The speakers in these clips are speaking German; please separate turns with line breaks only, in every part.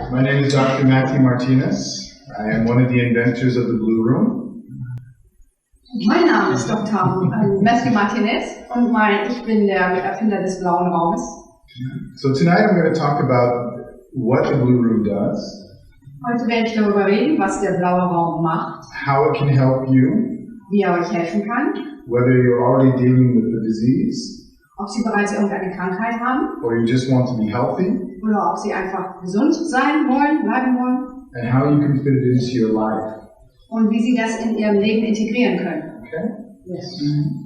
My name is Dr. Martinez. I am one of the inventors of the Blue Room.
Mein Name ist Dr. Matthew Martinez und ich bin der Erfinder des blauen Raumes.
So tonight I'm going to talk about what the Blue Room does.
Heute werde ich darüber reden, was der blaue Raum macht,
how it can help you,
wie er euch helfen kann,
whether you're already dealing with the disease,
ob Sie bereits irgendeine Krankheit haben
or you just want to be healthy,
oder ob Sie einfach gesund sein wollen, bleiben wollen,
and how you can fit it into your life.
und wie Sie das in Ihrem Leben integrieren können.
Okay?
Yes.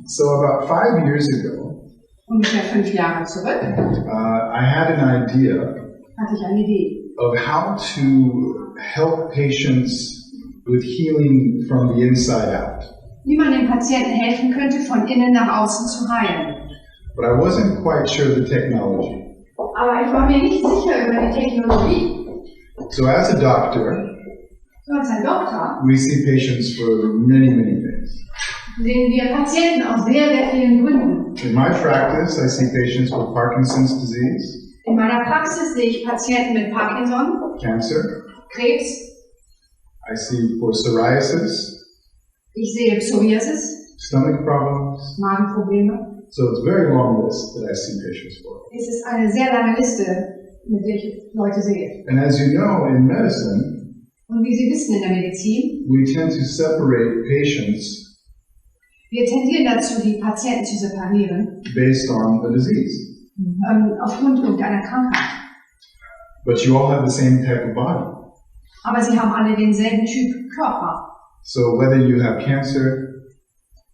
So about 5 years ago,
Ungefähr 5 Jahre zurück
I had an idea
hatte ich eine Idee,
of how to help patients with healing from the inside out.
wie man den Patienten helfen könnte, von innen nach außen zu heilen.
But I wasn't quite sure of the technology.
Aber ich war mir nicht sicher über die Technologie.
So as a doctor,
So als ein Doktor
we see patients for many, many things.
sehen wir Patienten aus sehr, sehr vielen Gründen.
In my practice, I see patients with Parkinson's disease,
In meiner Praxis sehe ich Patienten mit Parkinson,
cancer.
Krebs,
I see for psoriasis,
ich sehe Psoriasis,
stomach problems.
Magenprobleme.
So it's a very long list that I see patients for.
Es ist eine sehr lange Liste, mit der ich Leute sehe.
And as you know, in medicine,
Und wie Sie wissen in der Medizin,
we tend to separate patients
wir tendieren dazu, die Patienten zu separieren,
based on the disease.
aufgrund irgendeiner Krankheit.
But you all have the same type of body.
Aber sie haben alle denselben Typ Körper.
So whether you have cancer,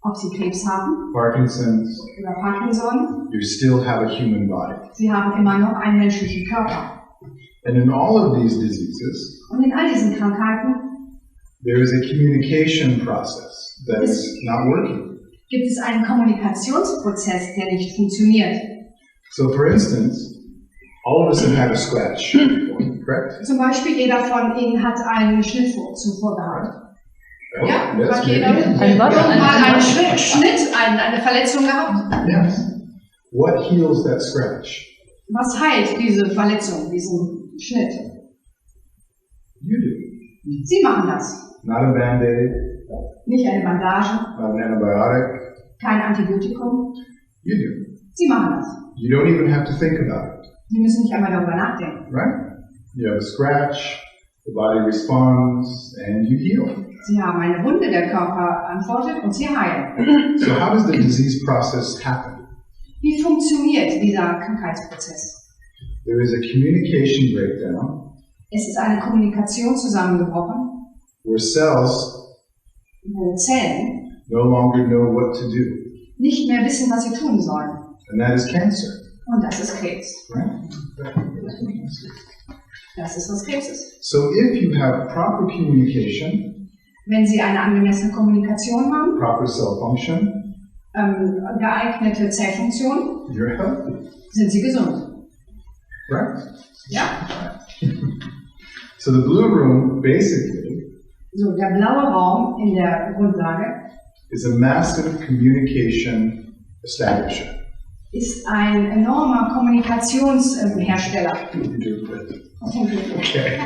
Ob sie Krebs haben
Parkinson's,
oder Parkinson,
you still have a human body.
sie haben immer noch einen menschlichen Körper.
And in all of these diseases,
Und in all diesen Krankheiten
there is a communication process that is not working.
gibt es einen Kommunikationsprozess, der nicht funktioniert.
So for instance, all of us have had a scratch before, correct?
Zum Beispiel jeder von Ihnen hat einen Schnitt zuvor gehabt.
Oh,
Ja,
yes,
hat jeder
maybe.
irgendwann einen Schnitt, eine Verletzung gehabt.
Yes. What heals that scratch?
Was heilt diese Verletzung, diesen Schnitt?
You do.
Sie machen das.
Not a Band-Aid,
Nicht eine Bandage,
not an antibiotic.
kein Antibiotikum.
You do.
Sie machen das.
You don't even have to think about it,
Sie müssen nicht einmal darüber nachdenken.
right? You have a scratch, the body responds, and you heal.
Sie haben eine Wunde, der Körper antwortet und Sie heilen.
So how does the disease process happen?
Wie funktioniert dieser Krankheitsprozess?
There is a communication breakdown
Es ist eine Kommunikation zusammengebrochen,
where cells
wo Zellen
no longer know what to do,
nicht mehr wissen, was sie tun sollen.
and that is cancer,
Und das ist Krebs.
right?
Das ist, was Krebs ist.
So if you have proper communication,
Wenn Sie eine angemessene Kommunikation haben,
proper cell function,
geeignete Zellfunktion,
you're healthy,
sind Sie gesund.
right?
Ja?
So the Blue Room basically
So, der blaue Raum in der Grundlage
is a massive communication establishment.
ist ein enormer Kommunikationshersteller.
Okay.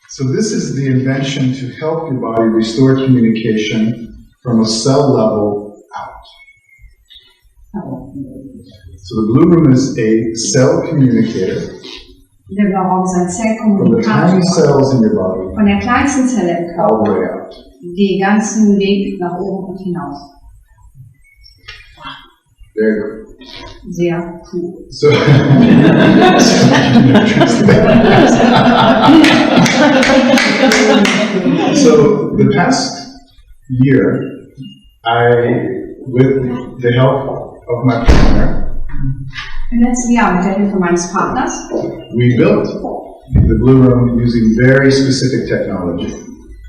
So this is the invention to help your body restore communication from a cell level out. So the Blue Room is a cell communicator
Der blaue Raum ist ein
from the tiny
Zellkommunikator.
cells in your body
Von der kleinsten Zelle im
all the
Körper,
way out.
den ganzen Weg nach oben und hinaus.
Very good.
Sehr cool.
So, so the past year, with the help of my partner,
Im letzten Jahr mit der Hilfe meines Partners
we built the Blue Room using very specific technology.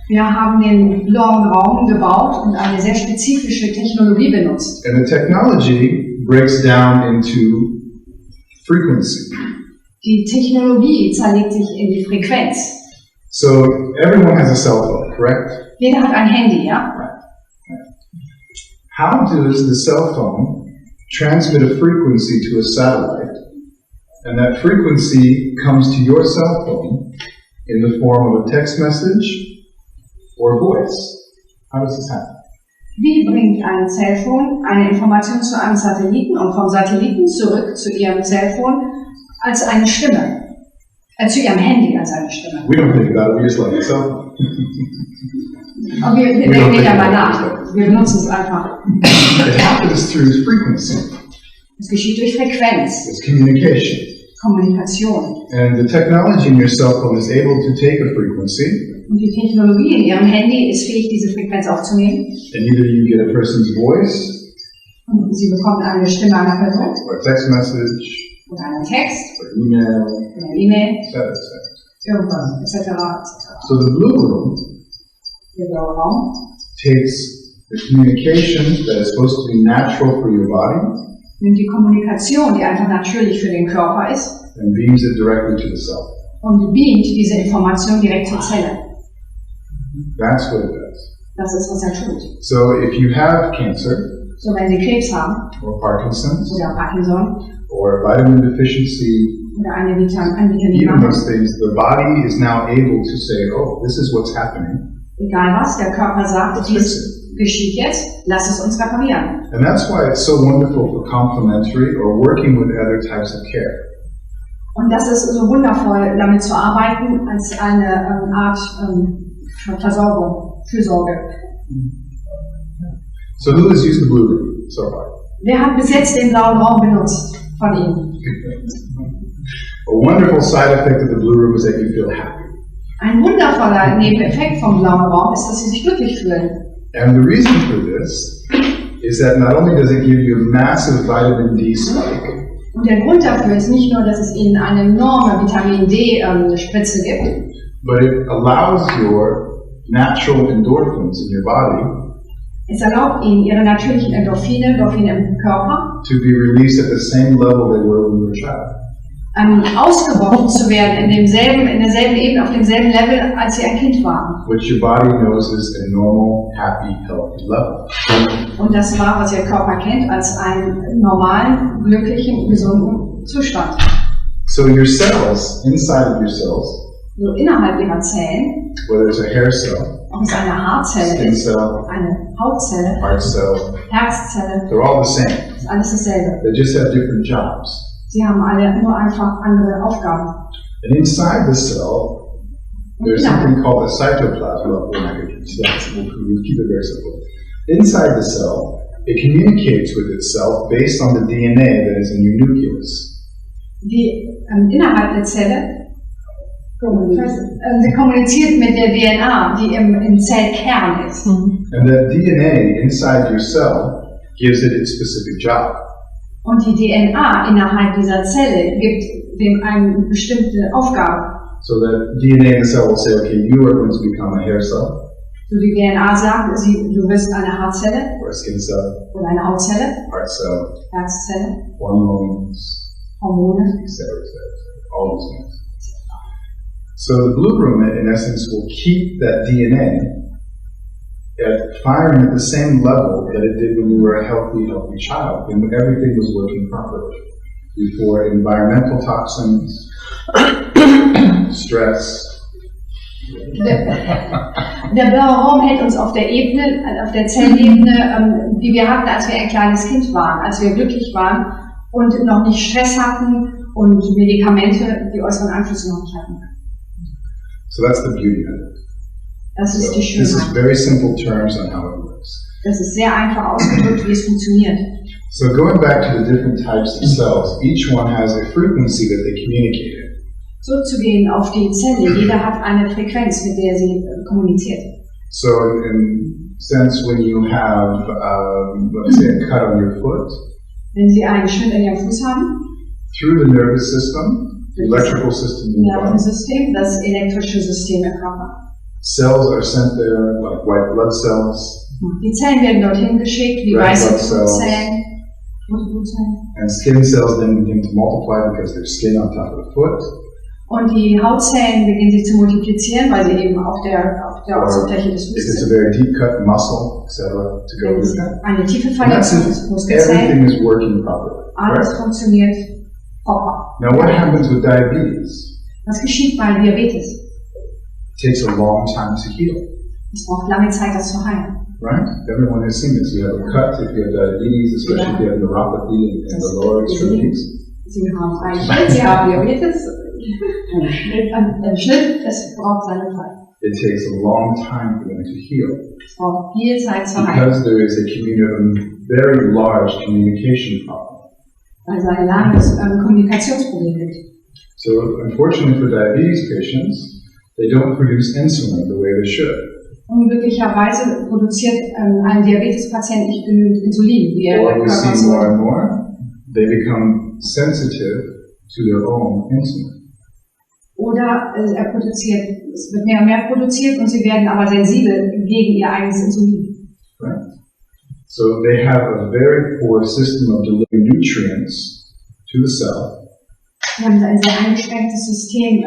wir haben den blauen Raum gebaut und eine sehr spezifische Technologie benutzt.
And the technology breaks down into frequency.
Die Technologie zerlegt sich in die Frequenz.
So everyone has a cell phone, correct?
Jeder hat ein Handy, ja?
How does the cell phone transmit a frequency to a satellite And that frequency comes to your cell phone in the form of a text message or voice. How does this happen?
Wie bringt ein Cellphone eine Information zu einem Satelliten und vom Satelliten zurück zu Ihrem Cellphone als eine Stimme? Zu Ihrem Handy als eine Stimme.
We don't think about it, we just like a cell phone.
Und wir denken nicht einmal nach. Wir benutzen es einfach.
It happens through frequency.
Es geschieht durch Frequenz,
It's communication.
Kommunikation.
And the technology in your cell phone is able to take a frequency,
Und die Technologie in Ihrem Handy ist fähig, diese Frequenz aufzunehmen.
and either you get a person's voice,
Und Sie bekommen eine Stimme einer Person
or a text message,
oder einen Text
or email,
oder eine E-Mail,
etc.
irgendwas, etc.
So the blue room
Der blaue Raum
takes the communication that is supposed to be natural for your body
nimmt die Kommunikation, die einfach natürlich für den Körper ist,
and beams it directly to the cell.
und beamt diese Information direkt zur Zelle.
That's what it does.
Das ist, was er tut.
So if you have cancer,
So, wenn Sie Krebs haben
or Parkinson's,
oder Parkinson
or vitamin deficiency,
oder ein
even
Vitamin,
those things, the body is now able to say, oh, this is what's happening.
egal was, der Körper sagt,
Let's fix
dies
it.
geschieht jetzt, lass es uns reparieren.
And that's why it's so wonderful for complementary or working with other types of care.
Und das ist so wundervoll, damit zu arbeiten, als eine Art Versorgung, Fürsorge.
So who has used the blue room so far?
Wer hat bis jetzt den blauen Raum benutzt von Ihnen?
A wonderful side effect of the blue room is that you feel happy.
Ein wundervoller Nebeneffekt vom blauen Raum ist, dass Sie sich glücklich fühlen.
And the reason for this is that not only does it give you a massive vitamin D spike,
Und der Grund dafür ist nicht nur, dass es Ihnen eine enorme Vitamin D-Spritze gibt,
but it allows your natural endorphins in your body
es erlaubt Ihnen, Ihre natürlichen Endorphine im Körper,
to be released at the same level they were when you were a child.
Ausgeworfen zu werden in derselben Ebene, auf demselben Level, als Sie ein Kind waren.
Which your body knows is a normal, happy, healthy level.
Und das war, was Ihr Körper kennt, als einen normalen, glücklichen, gesunden Zustand.
So your cells, inside of your cells,
So innerhalb Ihrer Zellen,
whether it's a hair cell,
ob es eine Haarzelle
skin
ist,
cell,
eine Hautzelle,
heart cell,
Herzzelle,
they're all the same.
ist alles dasselbe.
They just have different jobs.
Sie haben alle nur einfach andere Aufgaben.
And inside the cell, there's something called a cytoplasm. Well, we're not going to get into that, so we'll keep it very simple. Inside the cell, it communicates with itself based on the DNA that is in your nucleus.
Innerhalb der Zelle sie kommuniziert mit der DNA, die im Zellkern ist.
And that DNA inside your cell gives it its specific job.
Und die DNA innerhalb dieser Zelle gibt dem eine bestimmte Aufgabe.
So that DNA in the cell will say, okay, you are going to become a hair cell,
So die DNA sagt, du wirst eine Haarzelle
or a skin cell,
oder eine Hautzelle,
heart cell,
Herzzelle,
hormones,
Hormone.
etc., all these things. So the blue room, in essence, will keep that DNA firing at the same level that it did when you were a healthy child, when everything was working properly. Before environmental toxins, stress.
Der blaue Raum hält uns auf der Ebene, auf der Zellebene, die wir hatten, als wir ein kleines Kind waren, als wir glücklich waren und noch nicht Stress hatten und Medikamente, die äußeren Einflüsse noch nicht hatten.
So that's the beauty of it.
Das ist
So
die
this is
Schönheit.
very simple terms on how it works.
Das ist sehr einfach ausgedrückt, wie es funktioniert.
So going back to the different types of cells, each one has a frequency that they communicate in.
So zu gehen auf die Zelle, jeder hat eine Frequenz, mit der sie kommuniziert.
So in sense, when you have, let's say, a cut on your foot,
Wenn Sie einen Schnitt in Ihrem Fuß haben,
through the nervous system, the electrical system in your body,
Nervensystem, das elektrische System im Körper.
cells are sent there, like white blood cells,
Die Zellen werden dorthin geschickt, wie
Red
weiße
blood cells.
Blutzellen, rote Blutzellen.
and skin cells then begin to multiply because there's skin on top of the foot.
Und die Hautzellen beginnen sich zu multiplizieren, weil sie eben auf der
Or
Oberfläche des
if
Fußes
it's a
sind.
very deep cut muscle, etc., to go
Wenn
with
es
that.
eine tiefe
And that's
Verletzung
it.
ist, Muskelzellen,
Everything is working properly.
alles
Right?
funktioniert Hopper.
Now what happens with diabetes?
Was geschieht bei Diabetes?
It takes a long time to heal,
Es braucht lange Zeit, das zu heilen.
right? Everyone has seen this. You have a cut if you have diabetes, especially if you have neuropathy in the lower extremities.
Sie haben einen Schnitt, Sie haben Diabetes, ein Schnitt, es braucht seine Zeit.
It takes a long time for them to heal
Es braucht viel Zeit zu heilen.
because there is a very large communication problem.
Weil es ein langes Kommunikationsproblem gibt.
So unfortunately for diabetes patients, they don't produce insulin the way they should.
Unglücklicherweise produziert ein Diabetespatient nicht genügend Insulin, wie er
Or we
Körper
see more
soll.
and more, they become sensitive to their own insulin.
Oder es wird mehr und mehr produziert und sie werden aber sensibel gegen ihr eigenes Insulin.
Right? So they have a very poor system of delivering nutrients to the cell.
Sie haben ein sehr eingeschränktes System,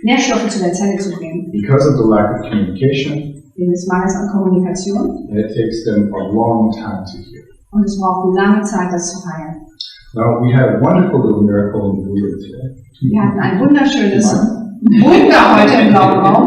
Nährstoffe zu der Zelle zu bringen.
Because of the lack of communication,
Wegen des Mangels an Kommunikation.
and it takes them a long time to heal.
Und es braucht lange Zeit, das zu heilen.
Now we had a wonderful little miracle in the Buddha today.
Wir hatten ein wunderschönes Wunder heute im blauen Raum.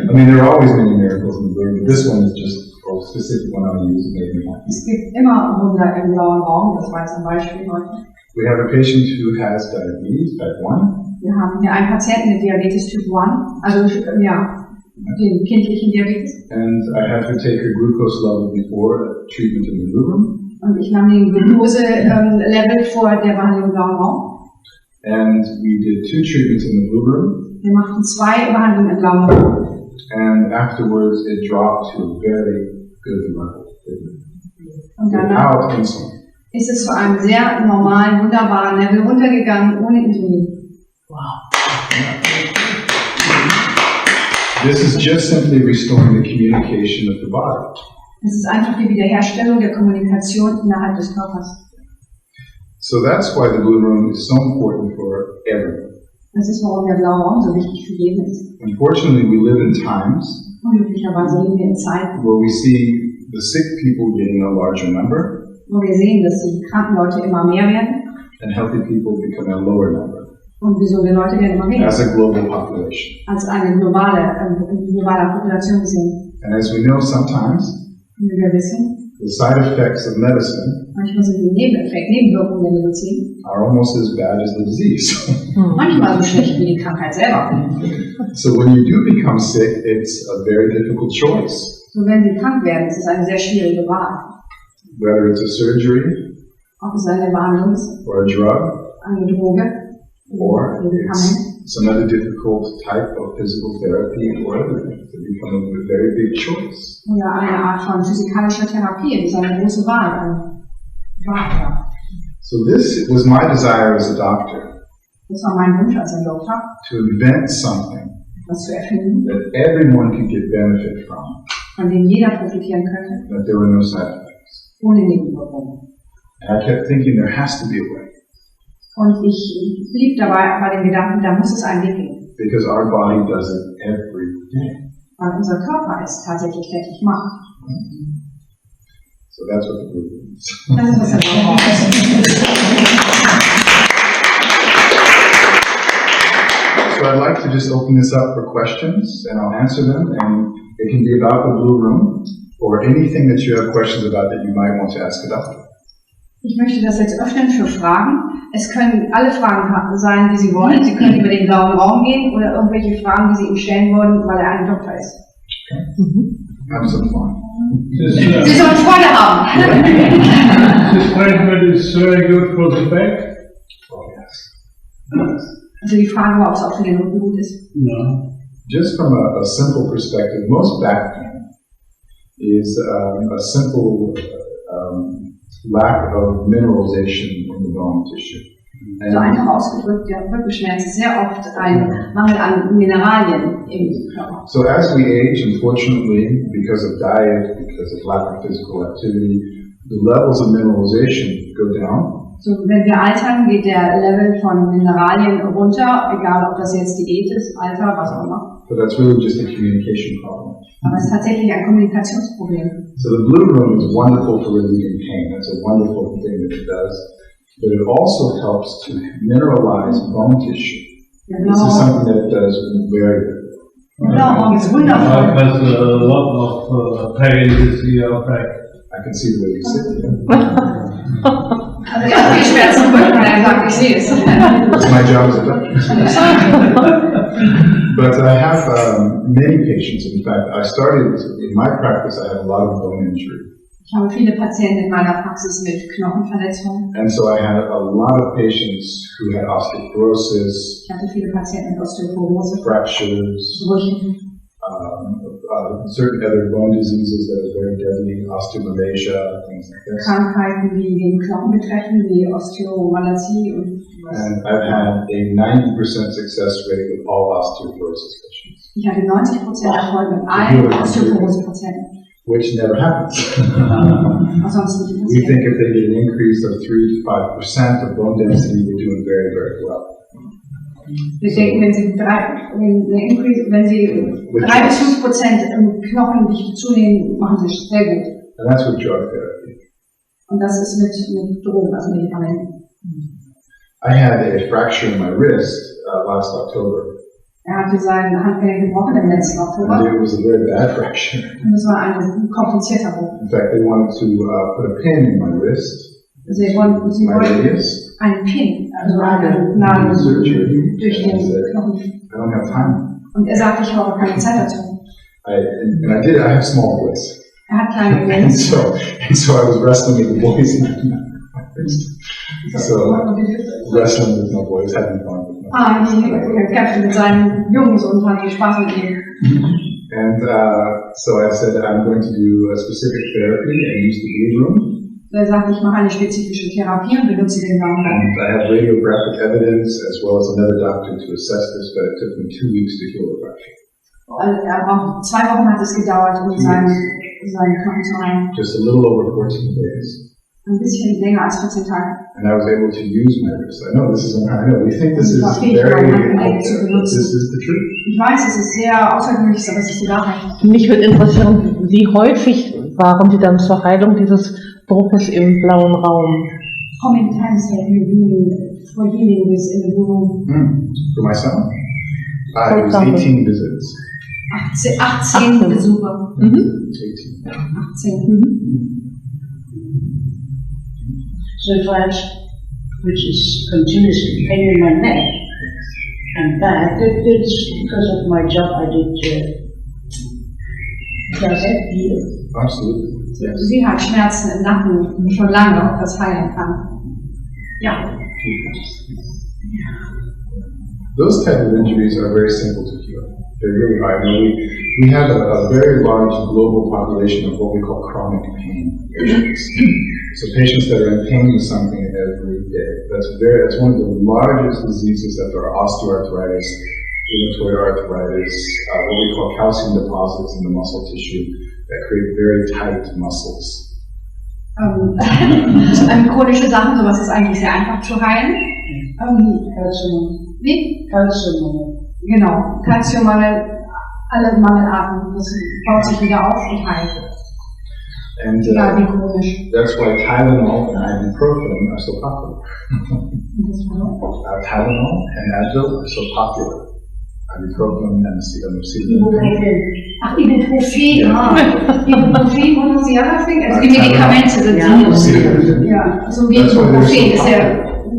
I mean, there are always many miracles in the Buddha, but this one is just a specific one I'm using. Made me happy.
Es gibt immer Wunder im blauen Raum, das war jetzt ein Beispiel heute.
We have a patient who has diabetes, type 1.
Wir haben hier einen Patienten mit Diabetes Typ 1, also den kindlichen Diabetes.
And I had to take her glucose level before treatment in the blue room.
Und ich nahm den Glukose-Level vor der Behandlung im blauen Raum.
And we did 2 treatments in the blue room.
Wir machten 2 Behandlungen im blauen Raum.
And afterwards it dropped to a very good level.
Und danach
Without insulin.
ist es zu einem sehr normalen, wunderbaren Level runtergegangen, ohne Insulin.
This is just simply restoring the communication of the body.
Es ist einfach die Wiederherstellung der Kommunikation innerhalb des Körpers.
So that's why the blue room is so important for everyone.
Das ist, warum der blaue Raum so wichtig für jeden ist.
Unfortunately, we live in times
Unglücklicherweise leben wir in Zeiten,
where we see the sick people getting a larger number
wo wir sehen, dass die kranken Leute immer mehr werden
and healthy people become a lower number
und gesunde Leute werden immer weniger.
as a global population.
Als eine globale Population gesehen.
And as we know, sometimes
Wie wir wissen,
the side effects of medicine
manchmal sind die Nebenwirkungen der Medizin
are almost as bad as the disease.
manchmal so schlecht wie die Krankheit selber.
So when you do become sick, it's a very difficult choice.
So wenn sie krank werden, ist es eine sehr schwierige Wahl.
Whether it's a surgery
Ob es eine Behandlung ist,
or a drug
eine Droge,
or
ein Medikament
it's some other difficult type of physical therapy or other things. It becomes a very big choice.
oder eine Art von physikalischer Therapie. Das ist eine große Wahl. Ja.
So this was my desire as a doctor,
Das war mein Wunsch als ein Doktor,
to invent something
das zu erfinden,
that everyone could get benefit from,
von dem jeder profitieren könnte,
that there were no side effects.
ohne Nebenwirkungen.
And I kept thinking there has to be a way,
Und ich blieb dabei bei dem Gedanken, da muss es einen Weg geben.
because our body does it every day.
Weil unser Körper es tatsächlich täglich macht.
So that's what the group is.
Das ist, was der Blaue Raum ist.
So I'd like to just open this up for questions, and I'll answer them, and it can be about the blue room, or anything that you have questions about that you might want to ask a doctor.
Ich möchte das jetzt öffnen für Fragen. Es können alle Fragen sein, die Sie wollen. Sie können über den blauen Raum gehen oder irgendwelche Fragen, die Sie ihm stellen wollen, weil er ein Doktor ist.
Okay. Have some fun.
Sie sollen Freude haben.
This treatment is very good for the back.
Oh, yes.
Also die Frage war, ob es auch für den Rücken gut ist.
No.
Just from a simple perspective, most back pain is a simple lack of mineralization in the bone tissue.
So einfach ausgedrückt, der Rückenschmerz ist sehr oft ein Mangel an Mineralien im Körper.
So as we age, unfortunately, because of diet, because of lack of physical activity, the levels of mineralization go down.
So, wenn wir altern, geht der Level von Mineralien runter, egal ob das jetzt Diät ist, Alter, was auch immer.
But that's really just a communication problem.
Aber es ist tatsächlich ein Kommunikationsproblem.
So the blue room is wonderful for relieving pain. That's a wonderful thing that it does. but it also helps to mineralize bone tissue. This is something that it does very good.
Blanc ist wundervoll.
Mark has a lot of pain this year back.
I can see the way you sit here.
Also er hat viel Schmerzen im Rücken, er sagt, ich sehe es.
That's my job as a doctor. But I have many patients. In fact, I started, in my practice, I have a lot of bone injury.
Ich habe viele Patienten in meiner Praxis mit Knochenverletzungen.
And so I had a lot of patients who had osteoporosis,
Ich hatte viele Patienten mit Osteoporose,
fractures,
Brüchen,
certain other bone diseases that are very deadly, osteomalacia, things like this.
Krankheiten, die den Knochen betreffen, wie Osteomalacie und was.
And I've had a 90% success rate with all osteoporosis patients,
Ich hatte 90% Erfolg mit allen Osteoporose-Patienten.
which never happens.
Was sonst nicht
We
passiert.
think if they get an increase of 3 to 5% of bone density, we're doing very, very well.
Wir denken, wenn Sie 3 bis 5% Knochendichte zunehmen, machen Sie es sehr gut.
And that's with drug therapy.
Und das ist mit Drogen, also Medikamenten.
I had a fracture in my wrist last October.
Er hatte sein Handgelenk gebrochen im letzten
And
Oktober.
it was a very bad fracture.
Und es war ein komplizierter Bruch.
In fact, they wanted to put a pin in my wrist,
Sie wollten
my radius,
einen Pin, also einen Nadeln
surgery.
durch
And I
den
said,
Knochen.
I don't have time.
Und er sagte, ich habe keine Zeit dazu.
And I did. I have small boys.
Er hat kleine
And
Jungs.
so I was wrestling with the boys. So wrestling with my boys, having fun with my
Ich kämpfte mit seinen Jungs und hatte Spaß mit ihm.
And so I said, I'm going to do a specific therapy and use the blue room.
Er sagte, ich mache eine spezifische Therapie und benutze den blauen Raum.
And I have radiographic evidence as well as another doctor to assess this, but it took me 2 weeks to heal the fracture.
Er braucht 2 Wochen hat es gedauert, um seinen Knochen zu heilen.
Just a little over 14 days.
Ein bisschen länger als 14 Tage.
And I was able to use my wrist. I know this is unheard. I know we think this is very this is the truth.
Ich weiß, es ist sehr außergewöhnlich, aber es ist die Wahrheit.
Mich würde interessieren, wie häufig waren Sie dann zur Heilung dieses Bruches im blauen Raum?
How many times have you been for healing this in the room?
For myself, it was 18 visits.
18 Besuche.
18.
18.
So if I have, which is continuous pain in my neck and back, that's because of my job I did. Does that heal?
Absolutely. Yes.
Sie hat Schmerzen im Nacken schon lange, ob das heilen kann. Ja.
Those type of injuries are very simple to heal. They really are. I mean, we have a very large global population of what we call chronic pain patients. So patients that are in pain with something every day. That's one of the largest diseases that there are: osteoarthritis, rheumatoid arthritis, what we call calcium deposits in the muscle tissue that create very tight muscles.
Chronische Sachen, sowas ist eigentlich sehr einfach zu heilen.
Calcium.
Wie?
Calcium.
Genau, Calciummangel, alle Mangelarten, das baut sich wieder auf und heilt.
And
Egal wie chronisch.
that's why Tylenol and ibuprofen are so popular. Tylenol and Advil are so popular. Ibuprofen and
Ibuprofen. Ach, Ibuprofen,
Ja.
Ibuprofen, what was the other thing? Also die Medikamente sind so. Ja, so wie Ibuprofen ist ja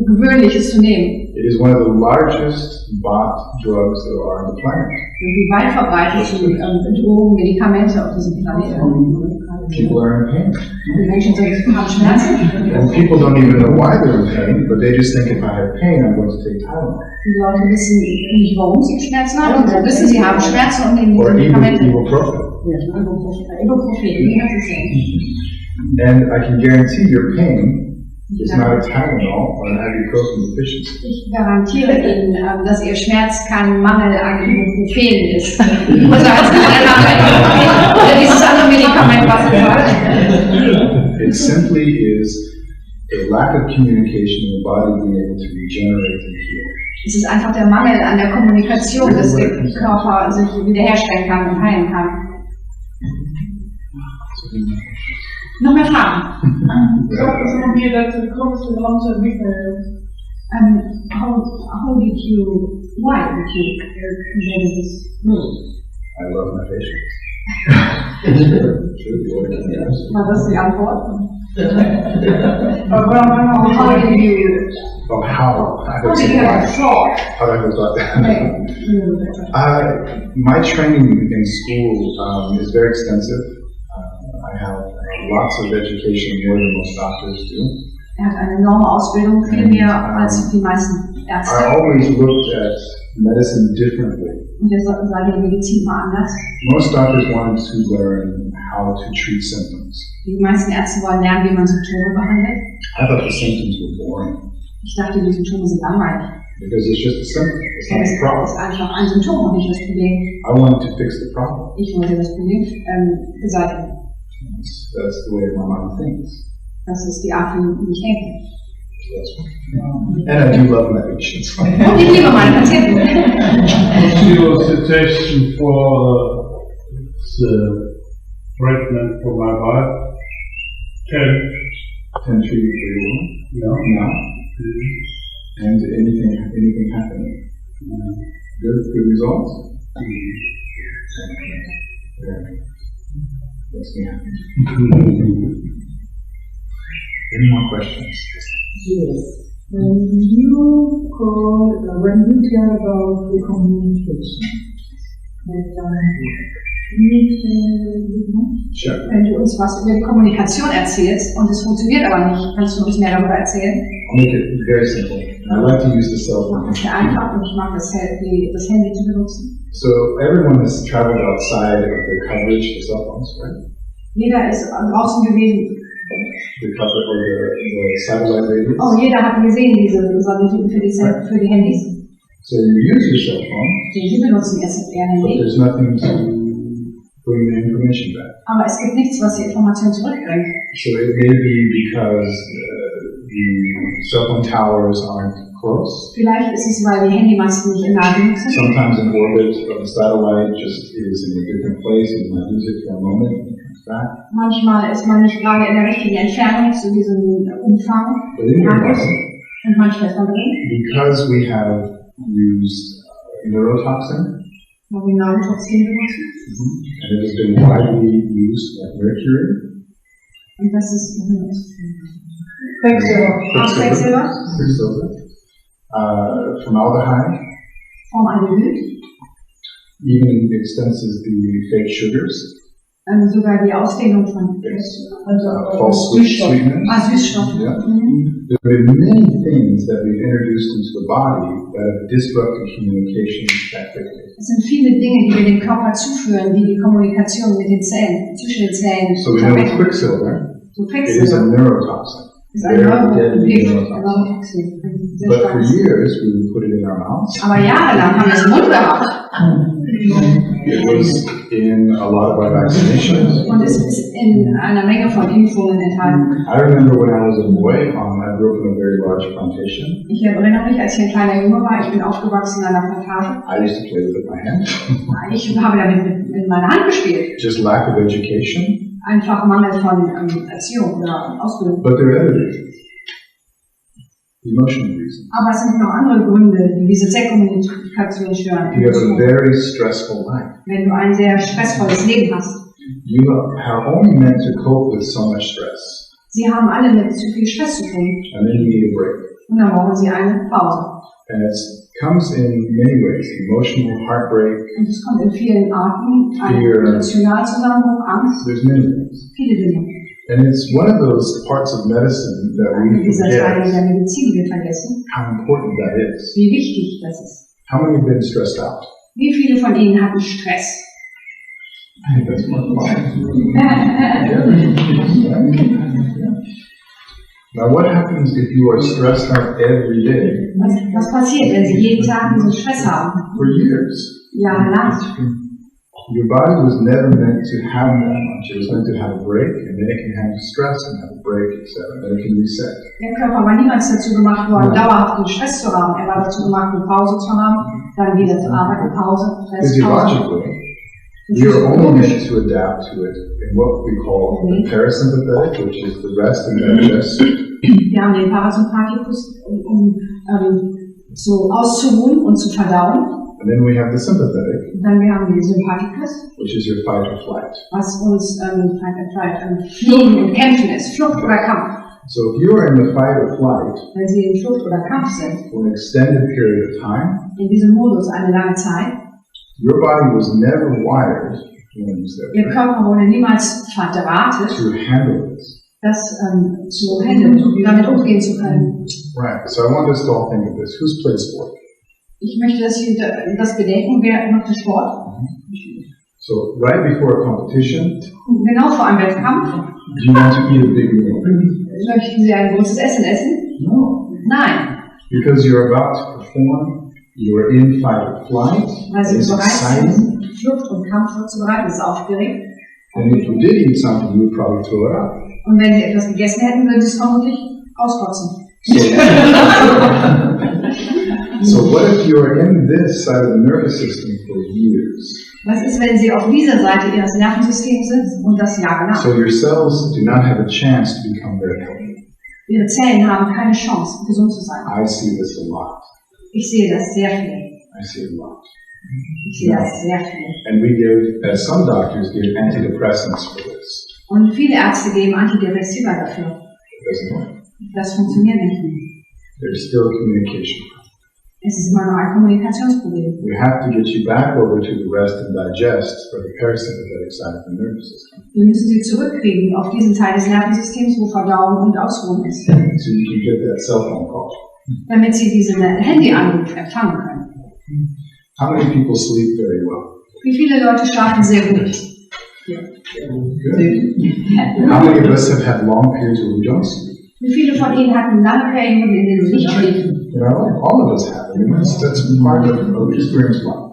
gewöhnlich, es zu nehmen.
It is one of the largest bought drugs that are on the planet.
Wie weit verbreitet sind Drogen, Medikamente auf diesem Planeten.
People are in pain.
Die Menschen haben Schmerzen.
And people don't even know why they're in pain, but they just think if I have pain, I'm going to take Tylenol.
Die Leute wissen nicht, warum sie Schmerzen haben. Sie wissen, sie haben Schmerzen und nehmen
Or
Medikamente.
ibuprofen.
Ibuprofen, wie hat es denn?
And I can guarantee your pain is not a Tylenol or an ibuprofen deficiency.
Ich garantiere Ihnen, dass Ihr Schmerz kein Mangel an Ibuprofen ist. Oder als oder dieses andere Medikament, was es hat.
It simply is a lack of communication in the body being able to regenerate and heal.
Es ist einfach der Mangel an der Kommunikation, dass der Körper sich wiederherstellen kann und heilen kann. Noch mehr Fragen?
Sag das mal mir, dass du kommst, wie haben sie entwickelt?
How did you, why did you invent this move?
I love my patients.
War das die Antwort?
Aber
How did you,
Oh, how?
how did you have a thought?
How did I go about that? My training in school is very extensive. I have lots of education, more than most doctors do.
Hat eine enorme Ausbildung, viel mehr als die meisten
I
Ärzte.
always looked at medicine differently.
Und deshalb sah die Medizin mal anders.
Most doctors wanted to learn how to treat symptoms.
Die meisten Ärzte wollen lernen, wie man Symptome behandelt.
I thought the symptoms were boring
Ich dachte, die Symptome sind langweilig.
because it's just a symptom. It's not
Es
a problem.
ist einfach ein Symptom und nicht das Problem.
I wanted to fix the problem.
Ich wollte das Problem beseitigen.
That's the way my mind thinks.
Das ist die Art, wie ich denke.
And I do love my patients.
Und ich liebe meine Patienten.
what's your suggestion for the treatment for my wife?
Can treat it very well.
Yeah.
Now. And anything happening. Good results. Very. Makes me happy. Any more questions?
Yes. When you tell about the communication,
Sure.
Wenn du uns was über die Kommunikation erzählst und es funktioniert aber nicht, kannst du uns mehr darüber erzählen?
I'll make it very simple. I like to use the cell phone.
Das ist sehr einfach und ich mag das Handy zu benutzen.
So everyone has traveled outside of the coverage for cell phones, right?
Jeder ist draußen gewesen.
The coverage or the satellite radios.
Oh, jeder hat gesehen diese Satelliten für die Handys.
So you use your cell phone,
Die benutzen jetzt ihr
but
Handy.
there's nothing to bring the information back.
Aber es gibt nichts, was die Information zurückbringt.
So it may be because the cell phone towers aren't close.
Vielleicht ist es, weil die Handymasten nicht in nahe genug sind.
Sometimes an orbit of the satellite just is in a different place and you might lose it for a moment and it comes back.
Manchmal ist man nicht gerade in der richtigen Entfernung zu diesem Umfang.
But in your body,
Und manchmal ist man drin.
because we have used neurotoxin,
Weil wir Neurotoxin benutzen.
and it has been widely used like mercury,
Und das ist
Quicksilver, formaldehyde,
Formaldehyd,
even extenses the fake sugars,
sogar die Ausdehnung von
false sweeteners.
Süßstoffen.
Yeah. There have been many things that we've introduced into the body that have disrupted communication effectively.
Es sind viele Dinge, die wir dem Körper zuführen, die die Kommunikation mit den Zellen, zwischen den Zellen
So we know with Quicksilver,
So
it is a
Quicksilver
neurotoxin.
ist ein Neurotoxin.
But for years, we would put it in our mouths.
Aber jahrelang haben wir es im Mund gehabt.
It was in a lot of our vaccinations.
Und es ist in einer Menge von Impfungen enthalten.
I remember when I was a boy, I grew up in a very large plantation.
Ich erinnere mich, als ich ein kleiner Junge war, ich bin aufgewachsen in einer Plantage.
I used to play with my hand.
Ich habe damit mit meiner Hand gespielt.
Just lack of education.
Einfach Mangel von Erziehung oder Ausbildung.
But there are other reasons. Emotional reasons.
Aber es sind noch andere Gründe, die diese Zellkommunikation stören.
You have a very stressful life.
Wenn du ein sehr stressvolles Leben hast.
You are only meant to cope with so much stress.
Sie haben alle mit zu viel Stress zu tun.
And then you need a break.
Und dann brauchen sie eine Pause.
And it comes in many ways. Emotional heartbreak.
Und es kommt in vielen Arten. Ein
Fear.
Emotionalzusammenbruch, Angst,
There's many things.
viele Dinge.
And it's one of those parts of medicine that we
Dieser Teil
forget
der Medizin, die wir vergessen,
how important that is.
wie wichtig das ist.
How many have been stressed out?
Wie viele von Ihnen hatten Stress?
I think that's one line. Now, what happens if you are stressed out every day
Was passiert, wenn Sie jeden Tag diesen Stress haben?
for years?
Jahrelang.
Your body was never meant to have that much. It was meant to have a break, and then it can handle stress and have a break, etc. Then it can reset.
Der Körper war niemals dazu gemacht worden, dauerhaft den Stress zu haben. Er war dazu gemacht, eine Pause zu haben, dann wieder zu arbeiten, Pause, Stress, Pause.
Physiologically, We are only meant to adapt to it in what we call the parasympathetic, which is the rest and digest.
Wir haben den Parasympathikus, um so auszuruhen und zu verdauen.
And then we have the sympathetic,
Und dann wir haben den Sympathikus,
which is your fight or flight.
was uns Fliehen und Kämpfen ist, Flucht oder Kampf.
So if you are in the fight or flight
Wenn Sie in Flucht oder Kampf sind,
for an extended period of time,
in diesem Modus eine lange Zeit,
your body was never wired
Ihr Körper wurde niemals verdrahtet,
to handle this.
das zu handeln, damit umgehen zu können.
Right. So I want us to all think of this. Who's played sport?
Ich möchte, dass Sie das bedenken, wer macht den Sport?
So right before a competition,
Genau vor einem Wettkampf.
do you want to eat a big meal?
Möchten Sie ein großes Essen essen?
No.
Nein,
Because you're about to perform, you're in fight or flight,
weil Sie
it's
bereit
exciting.
sind, Flucht und Kampf vorzubereiten, das ist aufgeregt.
And if you did eat something, you would probably throw it up.
Und wenn Sie etwas gegessen hätten, würden Sie es vermutlich auskotzen.
So what if you're in this side of the nervous system for years?
Was ist, wenn Sie auf dieser Seite Ihres Nervensystems sind und das Jahr genau?
So your cells do not have a chance to become very healthy.
Ihre Zellen haben keine Chance, gesund zu sein.
I see this a lot.
Ich sehe das sehr viel.
I see it a lot.
Ich sehe das sehr viel.
And we give, as some doctors give, antidepressants for this.
Und viele Ärzte geben Antidepressiva dafür.
It doesn't work.
Das funktioniert nicht mehr.
There's still communication.
Es ist immer noch ein Kommunikationsproblem.
We have to get you back over to the rest and digest for the parasympathetic side of the nervous system.
Wir müssen sie zurückkriegen auf diesen Teil des Nervensystems, wo Verdauung und Ausruhen ist,
So you can get that cell phone call.
damit sie diesen Handyanruf empfangen können.
How many people sleep very well?
Wie viele Leute schlafen sehr gut?
Good. How many of us have had long periods where we don't sleep?
Wie viele von Ihnen hatten lange Perioden, in denen sie nicht schliefen?
In our life, all of us have. I mean, that's part of experienced life.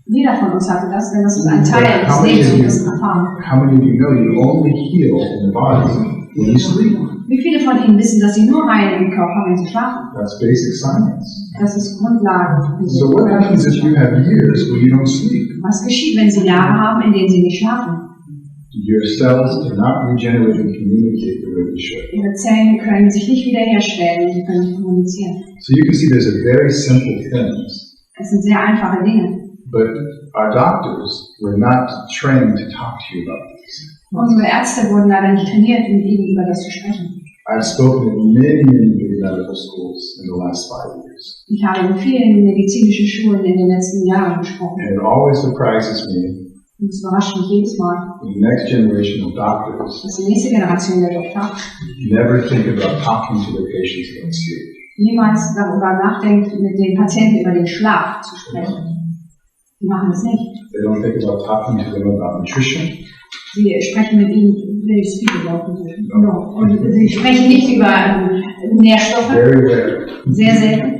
Jeder von uns hatte das, denn das ist ein Teil des Lebens und des Erfahrens.
How many of you know you only heal in the body when you sleep?
Wie viele von Ihnen wissen, dass sie nur heilen im Körper, wenn sie schlafen?
That's basic science.
Das ist Grundlage.
So what happens if you have years where you don't sleep?
Was geschieht, wenn Sie Jahre haben, in denen Sie nicht schlafen?
Your cells cannot regenerate and communicate the way they should.
Ihre Zellen können sich nicht wiederherstellen, sie können nicht kommunizieren.
So you can see there's a very simple things,
Es sind sehr einfache Dinge.
but our doctors were not trained to talk to you about these.
Unsere Ärzte wurden leider nicht trainiert, mit Ihnen über das zu sprechen.
I've spoken at many big medical schools in the last 5 years.
Ich habe in vielen medizinischen Schulen in den letzten Jahren gesprochen.
And it always surprises me,
Und es überrascht mich jedes Mal,
the next generation of doctors
dass die nächste Generation der Doktor
never think about talking to their patients about sleep.
niemals darüber nachdenkt, mit den Patienten über den Schlaf zu sprechen. Die machen das nicht.
They don't think about talking to them about nutrition.
Sie sprechen mit ihnen, they speak about nutrition. No. Und sie sprechen nicht über Nährstoffe,
Very rare.
sehr selten.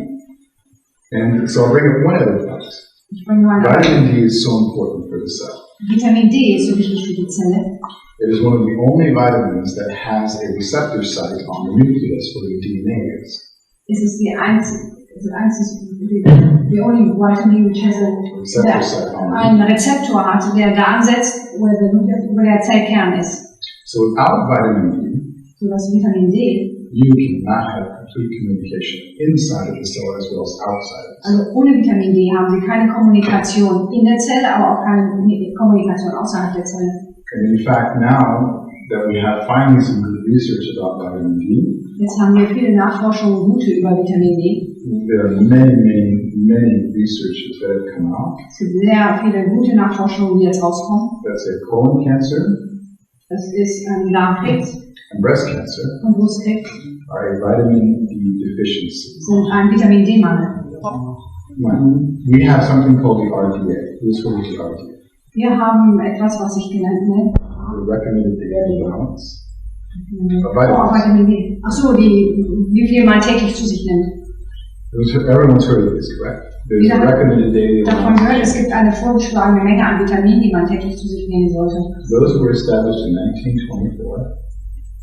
And so I'll bring up one other point.
Ich bringe nur eine
Vitamin D is so important for the cell.
Vitamin D ist so wichtig für die Zelle.
It is one of the only vitamins that has a receptor site on the nucleus where the DNA is.
Es ist die einzige the only vitamin which has
Receptor site on the
einen Rezeptor hat, der da ansetzt, wo der Zellkern ist.
So without vitamin D,
So das Vitamin D,
you cannot have complete communication inside of the cell as well as outside of the cell.
also ohne Vitamin D haben Sie keine Kommunikation in der Zelle, aber auch keine Kommunikation außerhalb der Zelle.
And in fact, now that we have finally some good research about vitamin D,
Jetzt haben wir viele Nachforschungen gute über Vitamin D.
there are many researches that have come out
Es gibt sehr viele gute Nachforschungen, die jetzt rauskommen.
that say colon cancer
Das ist Darmkrebs
and breast cancer
und Brustkrebs
are a vitamin D deficiency.
sind ein Vitamin D-Mangel.
We have something called the RDA. Who's heard of the RDA?
Wir haben etwas, was ich genannt nenne.
The recommended daily allowance.
Oh, Vitamin D. Achso, wie viel man täglich zu sich nimmt.
Everyone's heard of this, correct? There's a recommended daily
Davon
allowance.
gehört, es gibt eine vorgeschlagene Menge an Vitaminen, die man täglich zu sich nehmen sollte.
Those were established in 1924.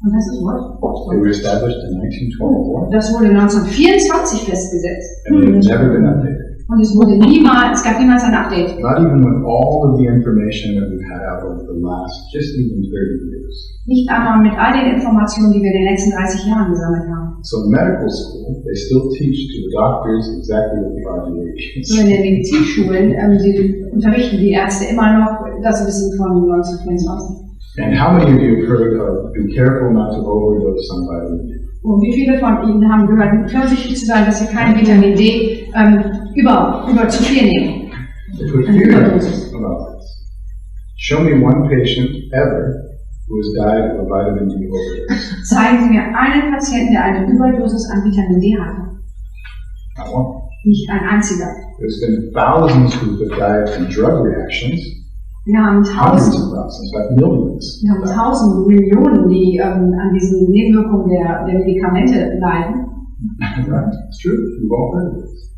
Und das ist was?
They were established in 1924
Das wurde 1924 festgesetzt.
and they've never been updated.
Und es gab niemals ein Update.
Not even with all of the information that we've had out over the last just even 30 years.
Nicht einmal mit all den Informationen, die wir in den letzten 30 Jahren gesammelt haben.
So in medical school, they still teach to the doctors exactly what the RDA is.
So in den Medizinschulen, sie unterrichten die Ärzte immer noch das Wissen von 1924.
And how many of you have heard of be careful not to overdose on vitamin D?
Und wie viele von Ihnen haben gehört, vorsichtig zu sein, dass Sie kein Vitamin D über zu viel nehmen?
They put fear about this. Show me one patient ever who has died of a vitamin D overdose.
Zeigen Sie mir einen Patienten, der eine Überdosis an Vitamin D hatte.
Not one.
Nicht ein einziger.
There's been thousands who have died from drug reactions.
Wir haben
Hundreds of thousands, in fact millions.
Wir haben 1000 Millionen, die an diesen Nebenwirkungen der Medikamente leiden.
Right, it's true. We've all heard of this.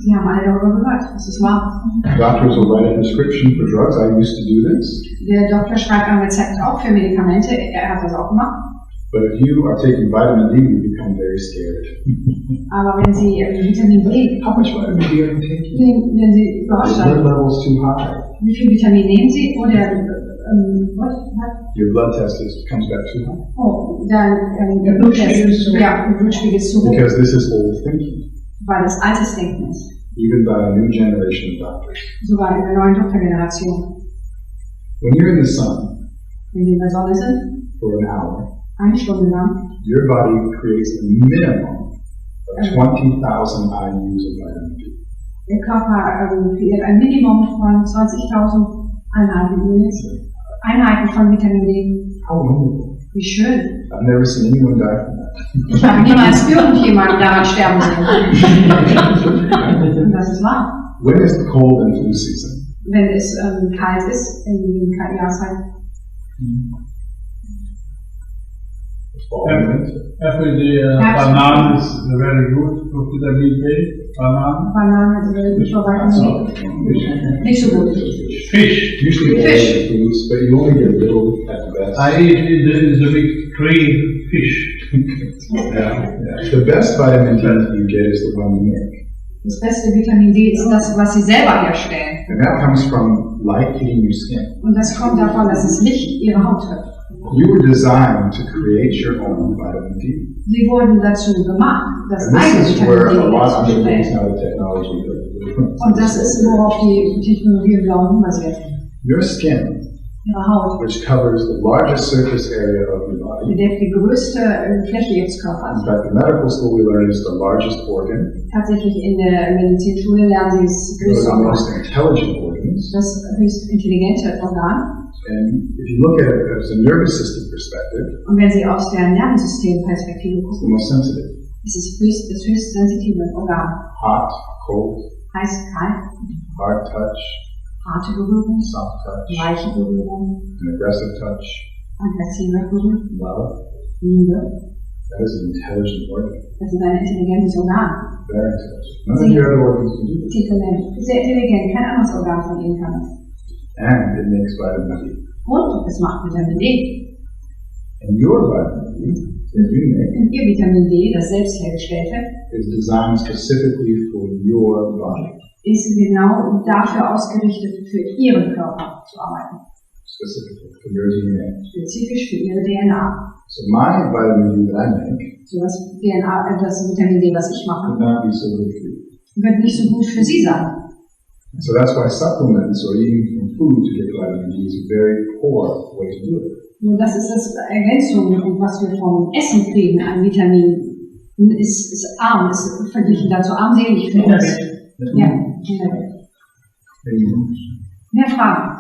Sie haben alle darüber gehört, das ist wahr.
Doctors will write a prescription for drugs. I used to do this.
Der Doktor schreibt ein Rezept auch für Medikamente, er hat das auch gemacht.
But if you are taking vitamin D, you become very scared.
Aber wenn Sie Vitamin D,
How much vitamin D are you taking?
wenn Sie überrascht
Your blood
sind,
level is too high.
wie viel Vitamin nehmen Sie? Oder,
Your blood test comes back too high.
oh, dann der Blutspiegel ist zu hoch,
Because this is old thinking,
weil das altes Denken ist.
even by a new generation of doctors.
Sogar in der neuen Doktorgeneration.
When you're in the sun
Wenn Sie in der Sonne sind,
for an hour,
eine Stunde lang,
your body creates a minimum of 20,000 IUs of vitamin D.
der Körper kreiert ein Minimum von 20.000 Einheiten von Vitamin D.
How wonderful.
Wie schön.
I've never seen anyone die from that.
Ich habe niemals irgendjemanden daran sterben sehen. Und das ist wahr.
When is the cold and flu season?
Wenn es kalt ist, in der Jahreszeit.
The fall and winter.
After the banana is very good for vitamin D. Banana.
Bananen nicht so weit nicht so gut.
Fish.
Usually all
Fish.
the foods, but you only get little at best.
I eat the big green fish.
Yeah. The best vitamin D you get is the one you make.
Das beste Vitamin D ist das, was Sie selber herstellen.
And that comes from light hitting your skin.
Und das kommt davon, dass es Licht Ihre Haut trifft.
You were designed to create your own vitamin D.
Sie wurden dazu gemacht, das
And
eigene
this is where
Vitamin
a
D
lot
zu
of the things
stellen.
now the technology
Und das ist, worauf die Technologie im Glauben basiert.
Your skin,
Ihre Haut
which covers the largest surface area of your body.
bedeckt die größte Fläche Ihres Körpers.
In fact, in medical school we learn it's the largest organ.
Tatsächlich in der Medizinschule lernen Sie das
One of
größte
the most
Organ,
intelligent organs.
das höchst intelligente Organ.
And if you look at it as a nervous system perspective,
Und wenn Sie aus der Nervensystemperspektive
it's the
gucken,
most sensitive.
ist es das höchst sensitive Organ.
Hot, cold,
Heiß, kalt,
hard touch,
harte Berührung,
soft touch,
weiche Berührung,
an aggressive touch,
aggressive Berührung,
love.
Liebe.
That is an intelligent organ.
Das ist ein intelligentes Organ.
Very intelligent. None of your other organs can do this.
Sehr intelligent, kein anderes Organ von Ihnen kann das.
And it makes vitamin D.
Und es macht Vitamin D.
And your vitamin D that you make
Und Ihr Vitamin D, das selbst hergestellte,
is designed specifically for your body.
ist genau dafür ausgerichtet, für Ihren Körper zu arbeiten.
Specifically for your DNA.
Spezifisch für Ihre DNA.
So my vitamin D that I make
So das Vitamin D, was ich mache,
would not be so good for you.
wird nicht so gut für Sie sein.
So that's why supplements or eating from food to get vitamin D is a very poor way to do it.
Und das ist das Ergänzung, und was wir vom Essen kriegen an Vitaminen, ist arm, ist verglichen dazu armselig für uns. Ja, mehr Fragen?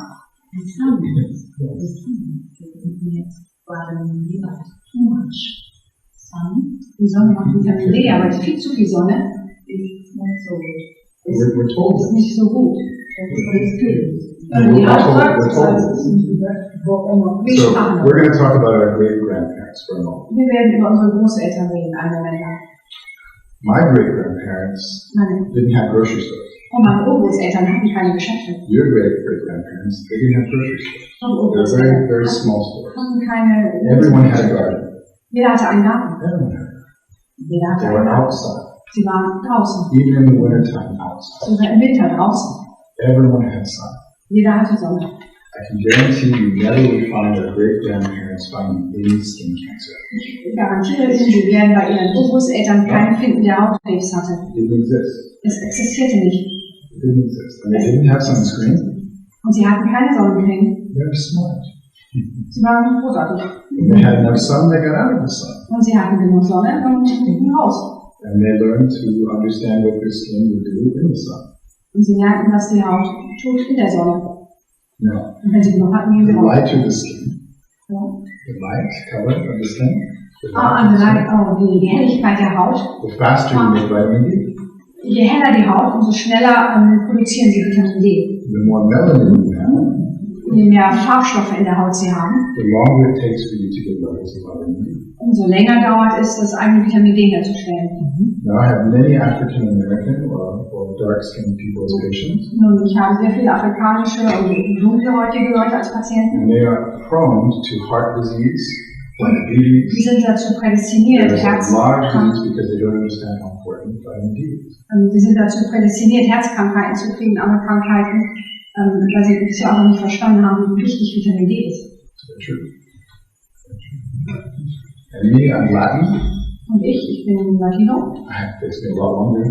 Die Sonne macht Vitamin D, aber es ist viel zu viel Sonne.
We're told
Ist
this.
nicht so gut.
We're
Die Haut
told
sagt,
this.
wir
So
sprachen.
we're going to talk about our great grandparents for a moment.
Wir werden über unsere Großeltern reden, einen Moment lang.
My great grandparents didn't have grocery stores.
Und meine Urgroßeltern hatten keine Geschäfte.
Your great grandparents, they didn't have grocery stores.
Und
They're very, very small stores.
hatten keine.
Everyone had a garden.
Jeder hatte einen Garten.
Everyone had a garden.
Jeder hatte
They
einen
were
Garten.
outside.
Sie waren draußen,
even in the wintertime outside.
sogar im Winter draußen.
Everyone had sun.
Jeder hatte Sonne.
I can guarantee you never would find our great-grandparents finding any skin cancer.
Ich garantiere Ihnen, Sie werden bei Ihren Großeltern keinen finden, der Hautkrebs hatte.
It didn't exist.
Es existierte nicht.
It didn't exist. And they didn't have sunscreen.
Und sie hatten keine Sonnencreme.
They were smart.
Sie waren großartig.
When they had enough sun, they got out of the sun.
Und sie hatten genug Sonne und gingen raus.
And they learned to understand what their skin would do in the sun.
Und sie lernten, was die Haut tut in der Sonne.
Now,
Und wenn sie genug hatten, gingen
the
sie raus.
lighter the skin,
Ja.
the light color of the skin,
Die Helligkeit der Haut.
the faster you make vitamin D.
Je heller die Haut, umso schneller produzieren sie Vitamin D.
The more melanin you have,
Je mehr Farbstoffe in der Haut sie haben,
the longer it takes for you to get levels of vitamin D.
umso länger dauert es, das eigene Vitamin D herzustellen.
Now, I have many African American or dark-skinned people as patients,
Nun, ich habe sehr viele afrikanische und dunkelhäutige Leute als Patienten.
and they are prone to heart disease, diabetes.
Die sind dazu prädestiniert,
There's a large
Herzkrankheiten
disease because they don't understand how important vitamin D is.
die sind dazu prädestiniert, Herzkrankheiten zu kriegen, andere Krankheiten, weil sie bisher auch noch nicht verstanden haben, wie wichtig Vitamin D ist.
Very true. And me, I'm Latin.
Und ich bin Latino.
It takes me a lot longer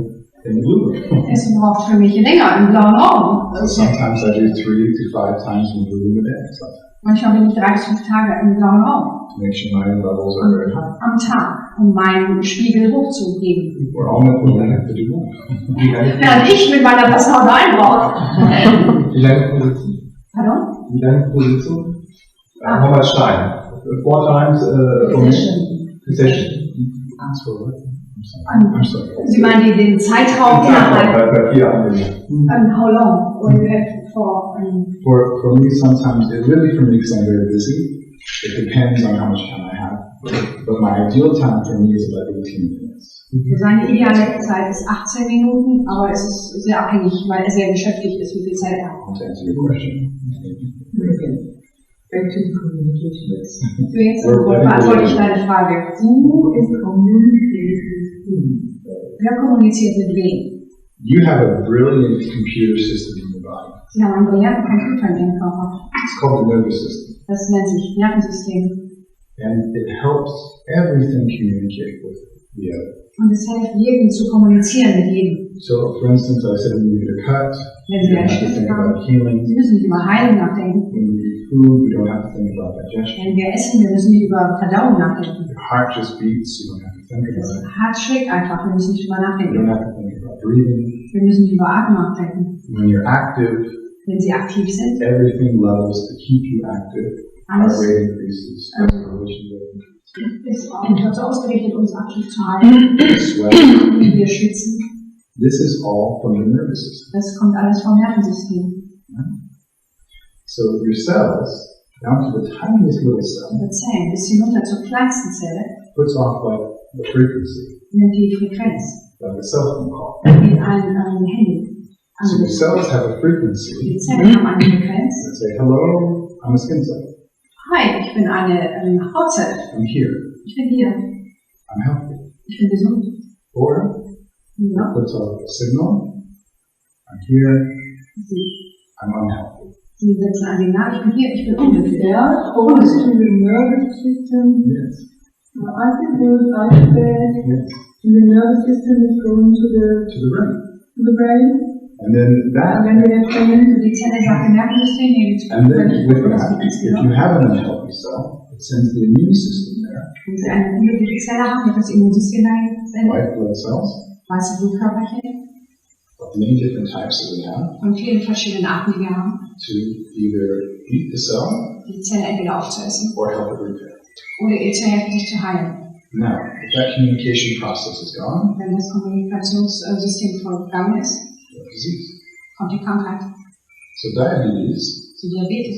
in the blue room.
Es braucht für mich länger im blauen Raum.
So sometimes I do 3 to 5 times in the blue room a day. Sometimes.
Manchmal bin ich 3 bis 5 Tage im blauen Raum
To make sure my levels are very high.
am Tag, um meinen Spiegel hochzugeben.
We're all meant to have to do more.
Während ich mit meiner Passau einbrauche.
Wie lange Position?
Pardon?
Wie lange Position? How much time? 4 times session.
I'm sorry.
Sie meinen den Zeitraum innerhalb?
Bei 4 Anwendungen.
How long? Or you have for,
For me, sometimes, really for me, because I'm very busy, it depends on how much time I have. But my ideal time for me is about 18 minutes.
Seine ideale Zeit ist 18 Minuten, aber es ist sehr abhängig, weil er sehr beschäftigt ist, wie viel Zeit er hat.
To answer your question.
Back to the communication.
So, jetzt beantworte ich deine Frage.
Who is communicating with whom?
Wer kommuniziert mit wem?
You have a brilliant computer system in your body.
Sie haben einen brillanten Computer in Ihrem Körper.
It's called the nervous system.
Das nennt sich Nervensystem.
And it helps everything communicate with the other.
Und es hilft jedem zu kommunizieren mit jedem.
So, for instance, I said when you get a cut,
Wenn
you
Sie
don't
einen
have to
Schnitt
think
haben,
about healing.
Sie müssen nicht über Heilung nachdenken.
When we eat food, we don't have to think about digestion.
Wenn wir essen, wir müssen nicht über Verdauung nachdenken.
Your heart just beats, you don't have to think
Das
about it.
Herz schlägt einfach, wir müssen nicht drüber
You
nachdenken.
don't have to think about breathing.
Wir müssen nicht über Atmen nachdenken.
When you're active,
Wenn Sie aktiv sind,
everything levels to keep you active. Heart
alles
rate increases, circulation rate increases,
ist auch dazu ausgerichtet, uns aktiv zu halten,
sweat.
wie wir schwitzen.
This is all from the nervous system.
Das kommt alles vom Nervensystem.
So your cells, down to the tiniest little cell,
Unsere Zellen bis hinunter zur kleinsten Zelle
puts off like the frequency,
nimmt die Frequenz
like a cell phone call.
wie ein Handy.
So the
Also
cells have a frequency
die Zellen haben eine Frequenz.
that say, hello, I'm a skin cell.
Hi, ich bin eine Hautzelle.
I'm here.
Ich bin hier.
I'm healthy.
Ich bin gesund.
Or
Ja.
it puts off a signal. I'm here.
Sie,
I'm unhealthy.
sie setzen ein Signal. Ich bin hier. Ich bin unglücklich.
That goes to the nervous system.
Yes.
I think those ice bags
Yes.
in the nervous system is going to
To the brain.
the brain.
And then
And
that,
then we have training.
Die Zelle sagt im Nervensystem, nee, die
and then with that, if you have an unhealthy cell, it sends the immune system there,
wenn Sie eine unglückliche Zelle haben, wird das Immunsystem dahin senden.
white blood cells,
Weiße Blutkörperchen
of many different types that we have,
von vielen verschiedenen Arten, die wir haben,
to either eat the cell
die Zelle entweder aufzuessen
or help it repair.
oder ihr zu helfen, sich zu heilen.
Now, if that communication process is gone,
Wenn das Kommunikationssystem vergangen ist,
what disease?
kommt die Krankheit.
So diabetes
Zu Diabetes.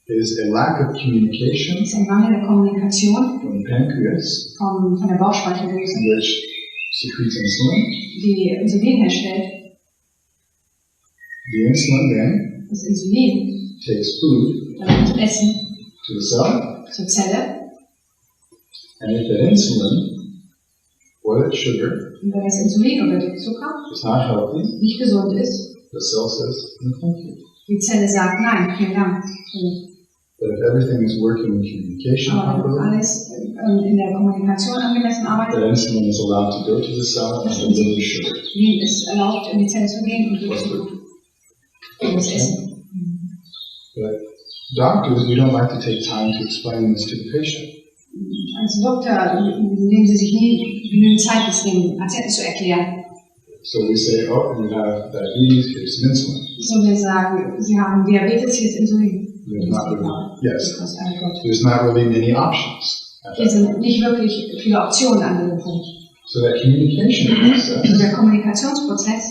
is a lack of communication
Das ist ein Mangel der Kommunikation
from the pancreas,
von der Bauchspeicheldrüse,
which secretes insulin.
die Insulin herstellt.
The insulin then
Das Insulin
takes food
das Essen
to the cell,
zur Zelle.
and if that insulin whether it's sugar,
Und wenn es Insulin oder der Zucker
it's not healthy,
nicht gesund ist,
the cell says, no, thank you.
die Zelle sagt nein, vielen Dank.
But if everything is working in communication
Aber wenn
properly,
alles in der Kommunikation angemessen arbeitet,
that insulin is allowed to go to the cell and deliver sugar.
Insulin ist erlaubt, in die Zelle zu gehen und das Essen.
But doctors, we don't like to take time to explain this to the patient.
Als Doktor nehmen Sie sich nie genügend Zeit, das dem Patienten zu erklären.
So we say, oh, you have diabetes, here's some insulin.
So wir sagen, Sie haben Diabetes, hier ist Insulin.
There's not really, yes, there's not really many options.
Hier sind nicht wirklich viele Optionen an diesem Punkt.
So that communication process,
Also der Kommunikationsprozess,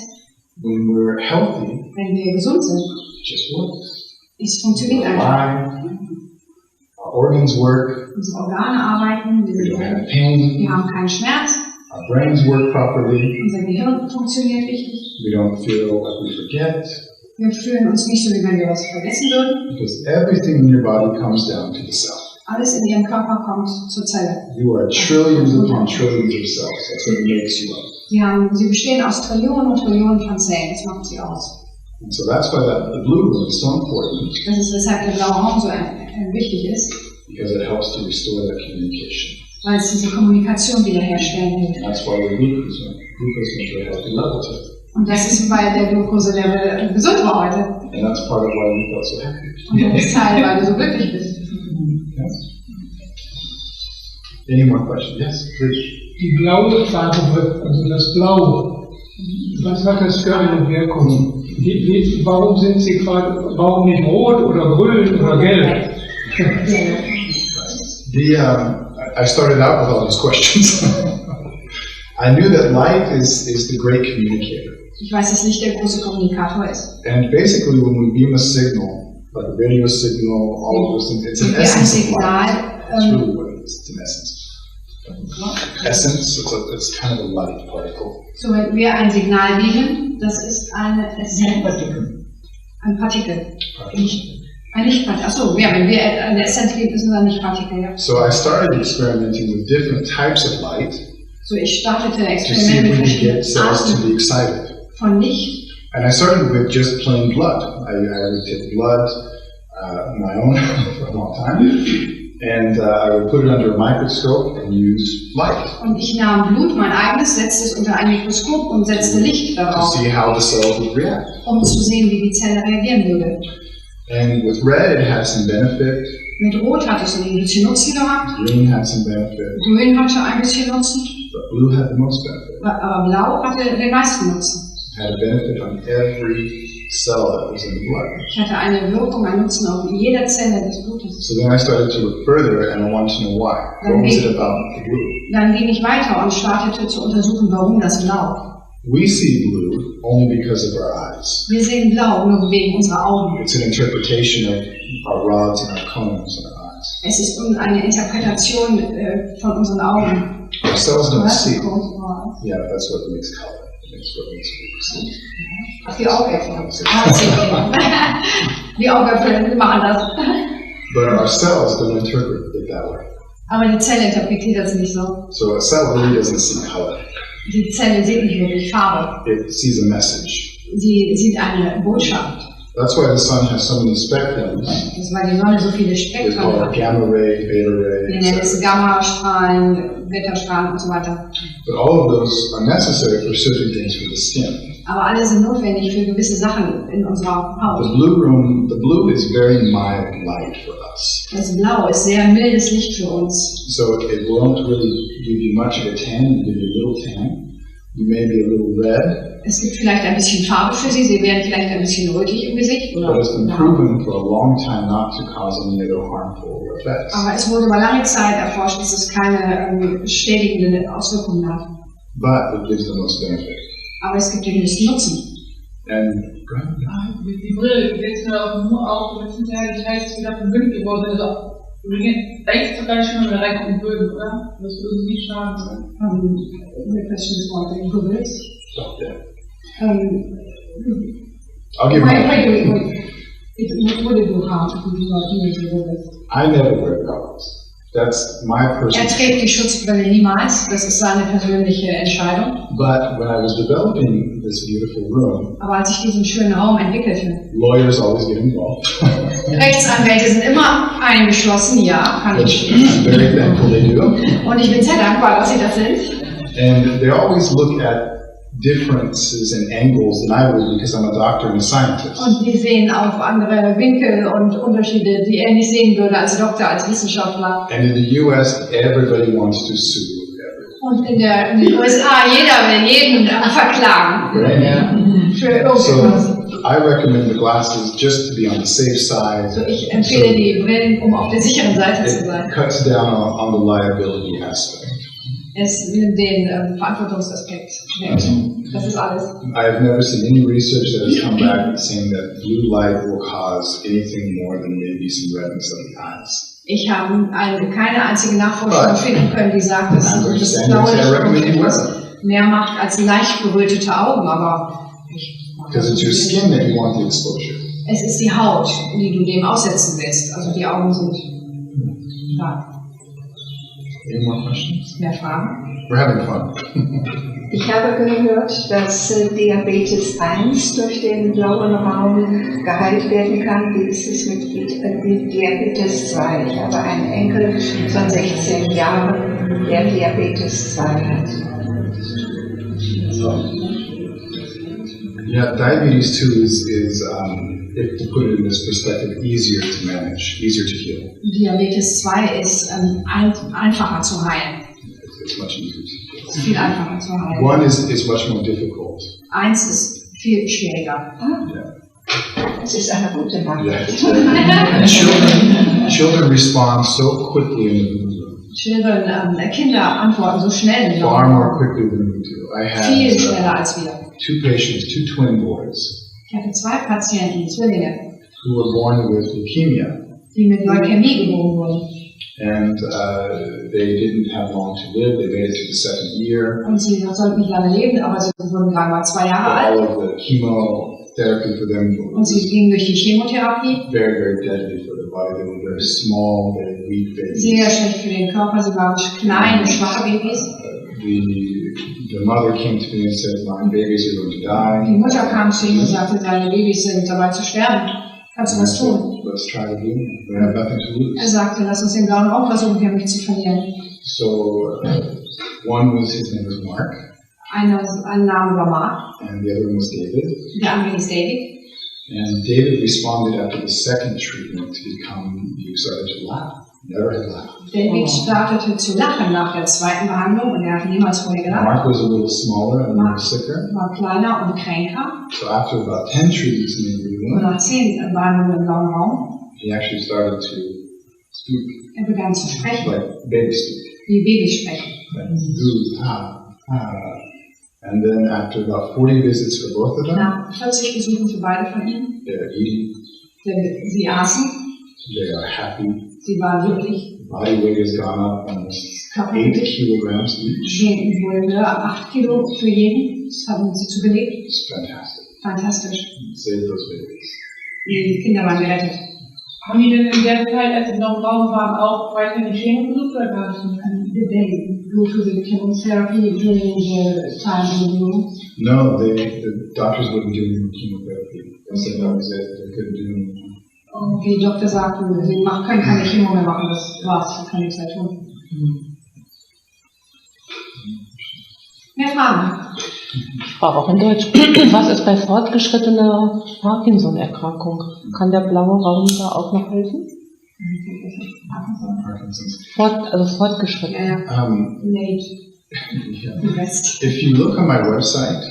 when we're healthy,
wenn wir gesund sind,
just works.
es funktioniert
We're
einfach.
alive, our organs work,
Unsere Organe arbeiten,
we don't have pain,
wir haben keinen Schmerz,
our brains work properly,
unser Gehirn funktioniert richtig.
we don't feel like we forget,
Wir fühlen uns nicht so, wie wenn wir was vergessen würden.
because everything in your body comes down to the cell.
Alles in Ihrem Körper kommt zur Zelle.
You are trillions upon trillions of cells. That's what makes you up.
Sie bestehen aus Trillionen und Trillionen von Zellen, das macht sie aus.
And so that's why the blue room is so important,
Das ist, weshalb der blaue Raum so wichtig ist,
because it helps to restore that communication.
weil es diese Kommunikation wiederherstellen will.
And that's why the glucose went to a healthy level today.
Und das ist, weil der Glukoselevel gesund war heute.
And that's part of why you felt so happy.
Und das ist Teil, weil du so glücklich bist.
Any more questions? Yes, please.
Die blaue Farbe, also das Blau, was hat das für eine Wirkung? Warum sind sie gerade, warum nicht rot oder grün oder gelb?
I started out with all these questions. I knew that light is the great communicator.
Ich weiß, dass Licht der große Kommunikator ist.
And basically when we beam a signal, like a radio signal, all of those things, it's an essence of light. That's really what it is. It's an essence. Essence, it's kind of a light particle.
So, wenn wir ein Signal beamen, das ist ein Partikel. Ein Partikel. Ein Lichtpartikel. Achso, ja, wenn wir eine Essenz geben, ist es ein Lichtpartikel, ja.
So I started experimenting with different types of light
So, ich startete
to see if we could
Experimente
get cells to be
mit
excited.
von Licht.
And I started with just plain blood. I would take blood, my own, for a long time. And I would put it under a microscope and use light
Und ich nahm Blut, mein eigenes, setzte es unter ein Mikroskop und setzte Licht
to
darauf,
see how the cells would react.
zu sehen, wie die Zelle reagieren würde.
And with red, it had some benefit.
Mit Rot hat es ein bisschen Nutzen gehabt,
Green had some benefit,
Grün hatte ein bisschen Nutzen,
but blue had the most benefit.
aber Blau hatte den meisten Nutzen.
It had a benefit on every cell that was in the blood.
Ich hatte eine Wirkung, einen Nutzen auf jeder Zelle des Blutes.
So then I started to look further, and I wanted to know why. What was it about the blue?
Dann ging ich weiter und startete zu untersuchen, warum das Blau.
We see blue only because of our eyes.
Wir sehen Blau nur wegen unserer Augen.
It's an interpretation of our rods and our cones in our eyes.
Es ist eine Interpretation von unseren Augen.
Our cells don't
Was?
see. Yeah, that's what makes color. That's what makes blue see.
Ach, die Augäpfel. Die Augäpfel machen das.
But our cells don't interpret it that way.
Aber die Zelle interpretiert das nicht so.
So a cell really doesn't see color.
Die Zelle sieht nicht wirklich Farbe.
It sees a message.
Sie sieht eine Botschaft.
That's why the sun has so many spectrums.
Das ist, weil die Sonne so viele
We
Spektren
call it
hat.
gamma ray, beta ray,
Wir nennen es
etc.
Gammastrahlen, Beta-Strahlen und so weiter.
But all of those are necessary for certain things for the skin.
Aber alle sind notwendig für gewisse Sachen in unserer Haut.
The blue is very mild light for us.
Das Blau ist sehr mildes Licht für uns.
So it won't really give you much of a tan, it'll give you a little tan. You may be a little red,
Es gibt vielleicht ein bisschen Farbe für Sie, Sie werden vielleicht ein bisschen rötlich im Gesicht.
but it's been proven for a long time not to cause any other harmful effects.
Aber es wurde über lange Zeit erforscht, dass es keine schädigenden Auswirkungen hat.
But it gives the most benefit.
Aber es gibt den höchsten Nutzen.
And go ahead.
Die Brille geht nur auf, damit hinterher die Teils wieder verwöhnt geworden sind. Also, rechts sogar schon oder rechts und Böden, oder? Das würde uns nicht schaden, oder?
The question is more than Googles.
So, yeah. I'll give
Wait.
my
What did you harm if you do not use Googles?
I never wear goggles. That's my
Er
personal
trägt die
choice.
Schutzbrille niemals, das ist seine persönliche Entscheidung.
But when I was developing this beautiful room,
Aber als ich diesen schönen Raum entwickelte,
lawyers always get involved.
Rechtsanwälte sind immer eingeschlossen, ja, kann ich.
I'm very thankful they do.
Und ich bin sehr dankbar, dass sie das sind.
And they always look at differences and angles than I would because I'm a doctor and a scientist.
Und die sehen auf andere Winkel und Unterschiede, die er nicht sehen würde als Doktor, als Wissenschaftler.
And in the US, everybody wants to sue everyone.
Und in den USA, jeder will jeden verklagen.
Right?
Für irgendwas.
So I recommend the glasses just to be on the safe side.
Also ich empfehle die Brillen, um auf der sicheren Seite zu sein.
It cuts down on the liability aspect.
Es nimmt den Verantwortungsaspekt weg. Das ist alles.
I've never seen any research that has come back saying that blue light will cause anything more than maybe some redness of the eyes.
Ich habe keine einzige Nachforschung finden können, die sagt, dass
I'm going to
das
stand here and say I recommend you wear
blaue
them.
mehr macht als leicht gerötete Augen, aber
Because it's your skin that you want the exposure.
es ist die Haut, die du dem aussetzen willst. Also die Augen sind da.
Any more questions?
Mehr Fragen?
We're having fun.
Ich habe gehört, dass Diabetes 1 durch den blauen Raum geheilt werden kann. Wie ist es mit Diabetes 2? Ich habe einen Enkel von 16 Jahren, der Diabetes 2 hat.
Yeah, diabetes 2 is if to put it in this perspective, easier to manage, easier to heal.
Diabetes 2 ist einfacher zu heilen.
It's much easier to heal.
Es ist viel einfacher zu heilen.
One is much more difficult.
1 ist viel schwieriger.
Das ist eine gute Nachricht.
Yeah. Children respond so quickly in the blue room.
Kinder antworten so schnell im
Far more
Raum.
quickly than we do. I
Viel
had
schneller als wir.
2 patients, 2 twin boys,
Ich hatte 2 Patienten, Zwillinge,
who were born with leukemia.
die mit Leukämie geboren wurden.
And they didn't have long to live. They made it to the 2nd year.
Und sie sollten nicht lange leben, aber sie wurden gerade mal 2 Jahre alt.
All of the chemotherapy for them
Und sie
was
gingen durch die Chemotherapie.
very, very deadly for the body. They were very small, very weak
Sehr
babies.
schlecht für den Körper. Sie waren kleine, schwache Babys.
The mother came to me and said, "My babies are going to die."
Die Mutter kam zu ihm und sagte, deine Babys sind dabei zu sterben. Kannst du
And I
was
said,
tun?
"Let's try it again. We have nothing to lose."
Er sagte, lass uns den blauen Raum versuchen, wir haben nichts zu verlieren.
So one was, his name was Mark,
Ein Name war Mark,
and the other one was David.
der andere hieß David.
And David responded after the 2nd treatment to he started to laugh. Never had laughed.
David startete zu lachen nach der 2. Behandlung und er hat niemals vorher gelacht.
Mark was a little smaller and a little sicker.
War kleiner und kränker.
So after about 10 treatments in the blue
Und
room,
nach 10 Behandlungen im blauen Raum,
he actually started to speak
er begann zu sprechen,
like baby speak.
wie Babys sprechen.
Like, ooh, ah, ah. And then after about 40 visits for both of them,
Nach 40 Besuchen für beide von ihnen,
they're eating,
sie aßen,
they are happy.
sie waren glücklich,
Body weight has gone up almost 8
körperlich,
kilograms each.
sie wurden 8 Kilo für jeden, das haben sie zugelegt.
It's fantastic.
Fantastisch.
Save those babies.
Die Kinder waren gerettet.
Haben die denn in der Zeit, als sie noch im Raum waren, auch weiterhin die Chemo besucht oder gar nicht?
They go to the chemotherapy during the time in the room.
No, the doctors wouldn't do any chemotherapy. They said that was it. They couldn't do anything.
Und die Doktor sagten, sie können keine Chemo mehr machen, das war's, sie können nichts mehr tun. Mehr Fragen?
Ich frage auch in Deutsch. Was ist bei fortgeschrittener Parkinson-Erkrankung? Kann der blaue Raum da auch noch helfen?
Parkinson's.
Fortgeschritten.
Ja, ja. Late.
Yeah.
The rest.
If you look on my website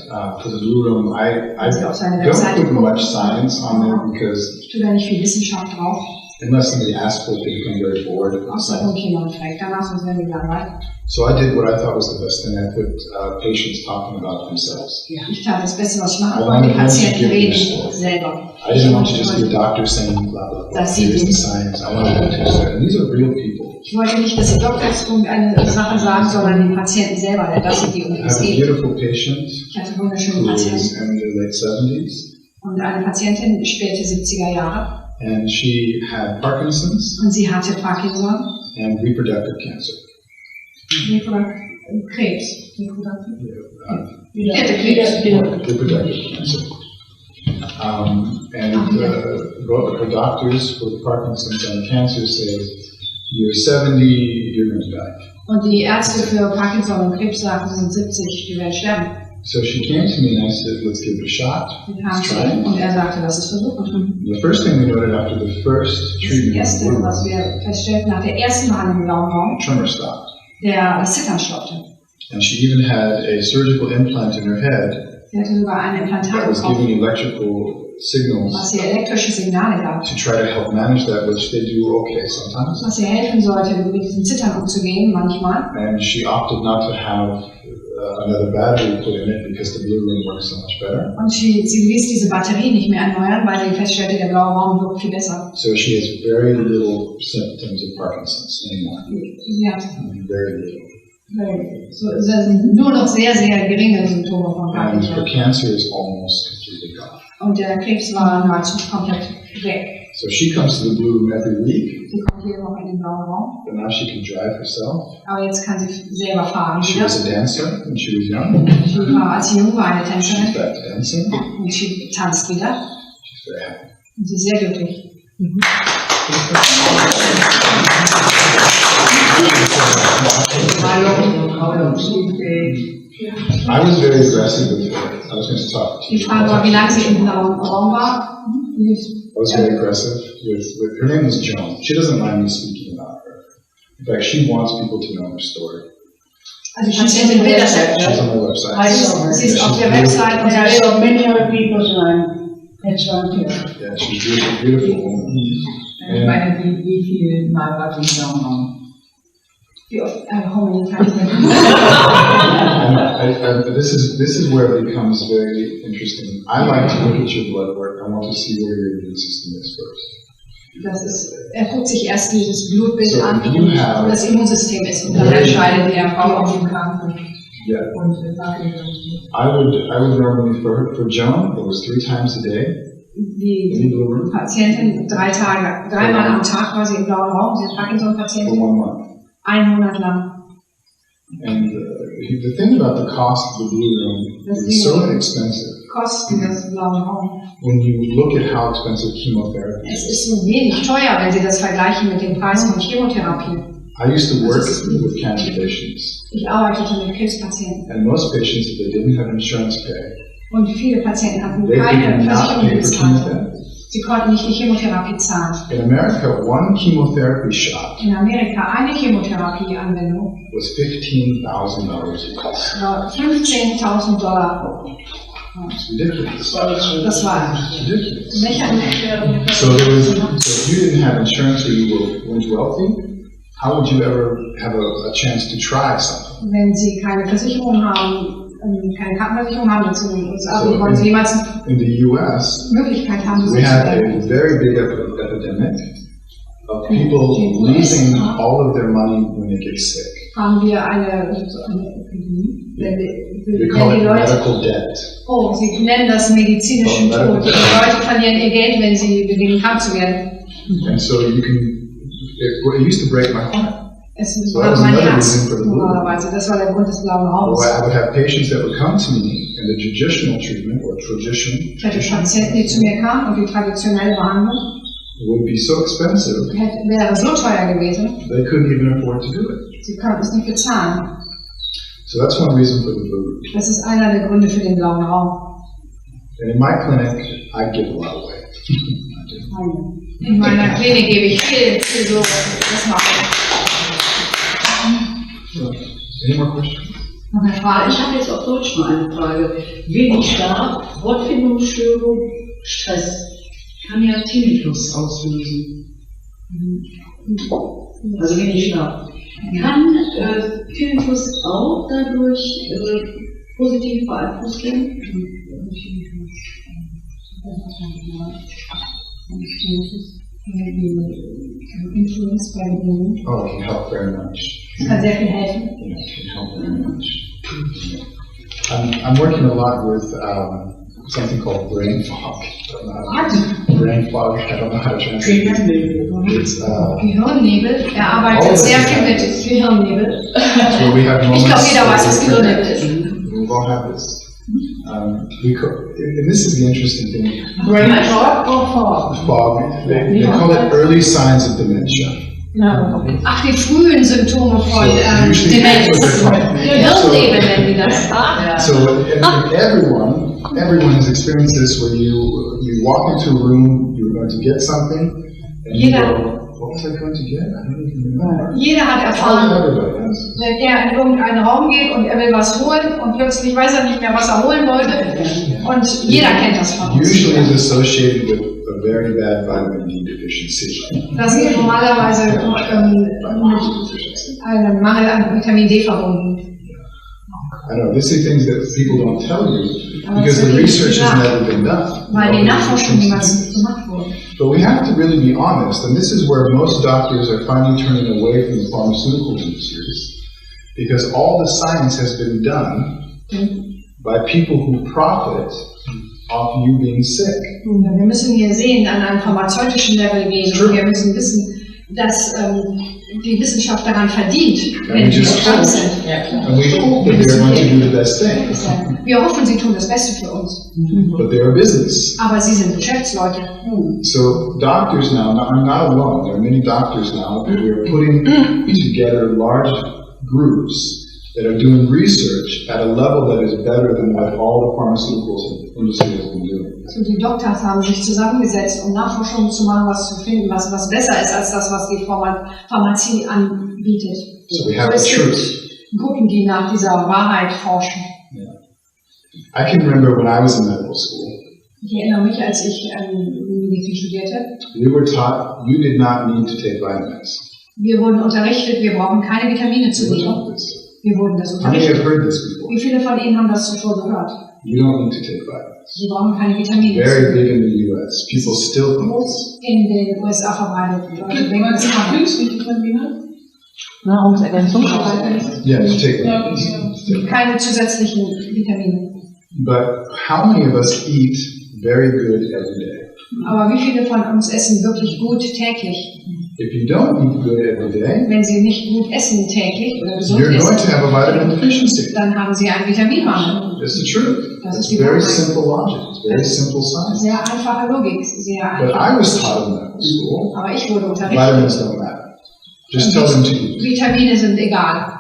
for the Blue Room, I
Also auf seine
don't
Webseite
put
gucken.
much science on there because
Ich tue da nicht viel Wissenschaft drauf.
unless somebody asks for it, they become very bored.
Außer irgendjemand fragt danach, sonst werden die langweilig.
So I did what I thought was the best thing. I put patients talking about themselves.
Ja, ich tat das Beste, was ich machen
I
konnte. Die
wanted them to
Patienten
give
reden
their story.
selber.
I didn't want to just be a doctor saying blah blah blah.
That's
Here's
it.
the science. I wanted them to say, and these are real people.
Ich wollte nicht, dass die Doktors irgendeine Sache sagen, sondern die Patienten selber, denn das sind die, um die
I
es
have a
geht.
beautiful patient
Ich hatte wunderschöne
who is
Patienten
in the late 70s.
und eine Patientin späte 70er Jahre.
And she had Parkinson's
Und sie hatte Parkinson.
and reproductive cancer.
Krebs.
Reproductive cancer. Both her doctors for the Parkinson's and the cancer say, you're 70, you're going to die.
Und die Ärzte für Parkinson und Krebs sagten, sie sind 70, die werden sterben.
So she came to me and I said, let's give it a shot.
Sie kam
Let's
zu
try
ihm
it.
und er sagte, lass es versuchen.
The first thing we noted after the first
Das
treatment
Erste, was wir feststellten nach der ersten Behandlung im blauen Raum,
tremor stopped.
das Zittern stoppte.
And she even had a surgical implant in her head
Sie hatte sogar ein Implantat
that was
bekommen,
giving electrical signals
was ihr elektrische Signale gab,
to try to help manage that, which they do okay sometimes.
was ihr helfen sollte, mit diesem Zittern umzugehen manchmal.
And she opted not to have another battery put in it because the blue room works so much better.
Und sie ließ diese Batterie nicht mehr erneuern, weil sie feststellte, der blaue Raum wirkt viel besser.
So she has very little symptoms of Parkinson's anymore.
Sie hat
Very little.
es sind nur noch sehr, sehr geringe Symptome von
And her
Parkinson.
cancer is almost completely gone.
Und der Krebs war nahezu komplett weg.
So she comes to the blue room every week,
Sie kommt jede Woche in den blauen Raum.
but now she can drive herself.
Aber jetzt kann sie selber fahren
She
wieder.
was a dancer when she was young.
Sie war, als sie jung war, eine
She's
Tänzerin.
back to dancing.
Und sie tanzt wieder.
She's very happy.
Und sie ist sehr glücklich.
I was very aggressive with her. I was going to talk to
Die
you.
Frage war, wie lange sie im blauen Raum war.
I was very aggressive with her name was Joan. She doesn't mind me speaking about her. In fact, she wants people to know her story.
Also die Patientin will das
She's
ja.
on my website.
I saw her.
Sie ist auf der
She's
Website und
And I
sie will.
saw many other people's line. That's why I'm here.
Yeah, she's a beautiful woman.
Ich meine, wie viel Mal war sie im blauen Raum?
Wie oft, how many times?
And this is where it becomes very interesting. I like to look at your blood work. I want to see where your immune system is first.
Er guckt sich erst dieses Blutbild
So
an,
if you have-
wo das Immunsystem ist, und dann entscheidet er,
Frau auf
ob
dem Kranken.
Yeah.
Und sag ihr,
I would normally for Joan it was 3 times a day in the
die
blue room
Patientin dreimal am Tag war sie im blauen Raum, sie ist
for
Parkinson-Patientin,
1 month.
1 Monat lang.
And the thing about the cost of the blue room is so inexpensive.
Kosten des blauen Raums.
When you look at how expensive chemotherapy
Es
is.
ist so wenig teuer, wenn Sie das vergleichen mit dem Preis von Chemotherapie.
I used to work with cancer patients,
Ich arbeitete mit Krebspatienten
and most patients, if they didn't have insurance pay,
und viele Patienten hatten
they
keine
could not
Versicherung
pay for
bezahlt.
chemotherapy.
Sie konnten nicht die Chemotherapie zahlen.
In America, one chemotherapy shot
In Amerika eine Chemotherapieanwendung
was $15,000 a cost.
war $15.000.
It's ridiculous.
Das war
It's ridiculous.
lächerlich.
So if you didn't have insurance or you weren't wealthy, how would you ever have a chance to try something?
Wenn Sie keine Versicherung haben, keine Krankenversicherung haben, dazu in den USA,
So
wie wollen Sie jemals
in the U.S.,
eine Möglichkeit haben,
we
sich zu
had
werden?
a very big epidemic of people losing all of their money when they get sick.
Haben wir eine Epidemie?
We call
Wenn
it
die Leute,
medical debt.
oh, Sie nennen das medizinischen Tod. Die Leute verlieren ihr Geld, wenn sie beginnen krank zu werden.
And so you can, it used to break my heart.
Es
So
war
that was
mein
another
Herz
reason for the blue.
normalerweise. Das war der Grund des blauen Raums.
Or I would have patients that would come to me in the traditional treatment or
Ich hatte Patienten, die zu mir kamen und die traditionelle Behandlung
would be so expensive
wäre so teuer gewesen,
they couldn't even afford to do it.
sie konnten es nicht bezahlen.
So that's one reason for the blue.
Das ist einer der Gründe für den blauen Raum.
And in my clinic, I give a lot away. I do.
In meiner Klinik gebe ich viel so, das mache ich.
So, any more questions?
Noch eine Frage?
Ich habe jetzt auf Deutsch mal eine Frage. Wenig Schlaf, Wortfindungsstörung, Stress kann ja Tinnitus auslösen. Also wenig Schlaf. Kann Tinnitus auch dadurch positiv beeinflusst werden?
Influence bei Bewegung.
Oh, it can help very much.
Das kann sehr viel helfen.
Yeah, it can help very much. I'm working a lot with something called brain fog. Brain fog, I don't know how to translate it. It's
Gehirnnebel. Er arbeitet sehr viel mit Gehirnnebel.
where we have
Ich glaube, jeder weiß, was
moments
Gehirnnebel ist.
we all have this. And this is the interesting thing.
Brain fog or fog?
Fog. They call it early signs of dementia.
No, okay.
Ach, die frühen Symptome von
usually
Demenz.
that's what they're called.
Gehirnnebel nennen die das.
So and everyone has experienced this where you walk into a room, you're going to get something, and you go, what was I going to get? I don't even remember.
Jeder hat erfahren, wenn er in irgendeinen Raum geht und er will was holen und plötzlich weiß er nicht mehr, was er holen wollte. Und jeder kennt das von uns.
Usually is associated with a very bad vitamin D deficiency.
Das ist normalerweise mit einem Mangel an Vitamin D verbunden.
I know, this are things that people don't tell you because the research has never been done.
Weil die Nachforschung niemals gemacht wurde.
But we have to really be honest, and this is where most doctors are finally turning away from the pharmaceutical industries, because all the science has been done by people who profit off you being sick.
Wir müssen hier sehen, an einem pharmazeutischen Level gehen. Und wir müssen wissen, dass die Wissenschaft daran verdient, wenn wir krank sind.
And we hope that they're going to do the best thing.
Wir hoffen, sie tun das Beste für uns.
But they're a business.
Aber sie sind Geschäftsleute.
So doctors now, I'm not alone, there are many doctors now that we are putting together large groups that are doing research at a level that is better than what all the pharmaceuticals industry has been doing.
Also die Doktors haben sich zusammengesetzt, um Nachforschungen zu machen, was zu finden, was besser ist als das, was die Pharmazie anbietet.
So we have the truth.
Gruppen, die nach dieser Wahrheit forschen.
Yeah. I can remember when I was in medical school.
Ich erinnere mich, als ich Medizin studierte.
We were taught you did not need to take vitamins.
Wir wurden unterrichtet, wir brauchen keine Vitamine zu nehmen. Wir wurden das
How many have
unterrichtet.
heard this before?
Wie viele von Ihnen haben das zuvor gehört?
You don't need to take vitamins.
Sie brauchen keine Vitamine.
Very big in the US. People still think this.
In den USA verbreitet. Leute denken, das kann man.
Vitamine?
Nahrungsergänzungsmittel.
Yeah, to take vitamins.
Keine zusätzlichen Vitamine.
But how many of us eat very good every day?
Aber wie viele von uns essen wirklich gut täglich?
If you don't eat good every day,
Wenn Sie nicht gut essen täglich oder gesund
you're going to
essen,
have a vitamin deficiency.
dann haben Sie einen Vitaminmangel.
It's the truth.
Das
It's
ist die
very
Wahrheit.
simple logic. It's very simple science.
Sehr einfache Logik, sehr
But I
einfach.
was taught in medical school,
Aber ich wurde unterrichtet.
vitamins don't matter. Just tell them to eat.
Vitamine sind egal.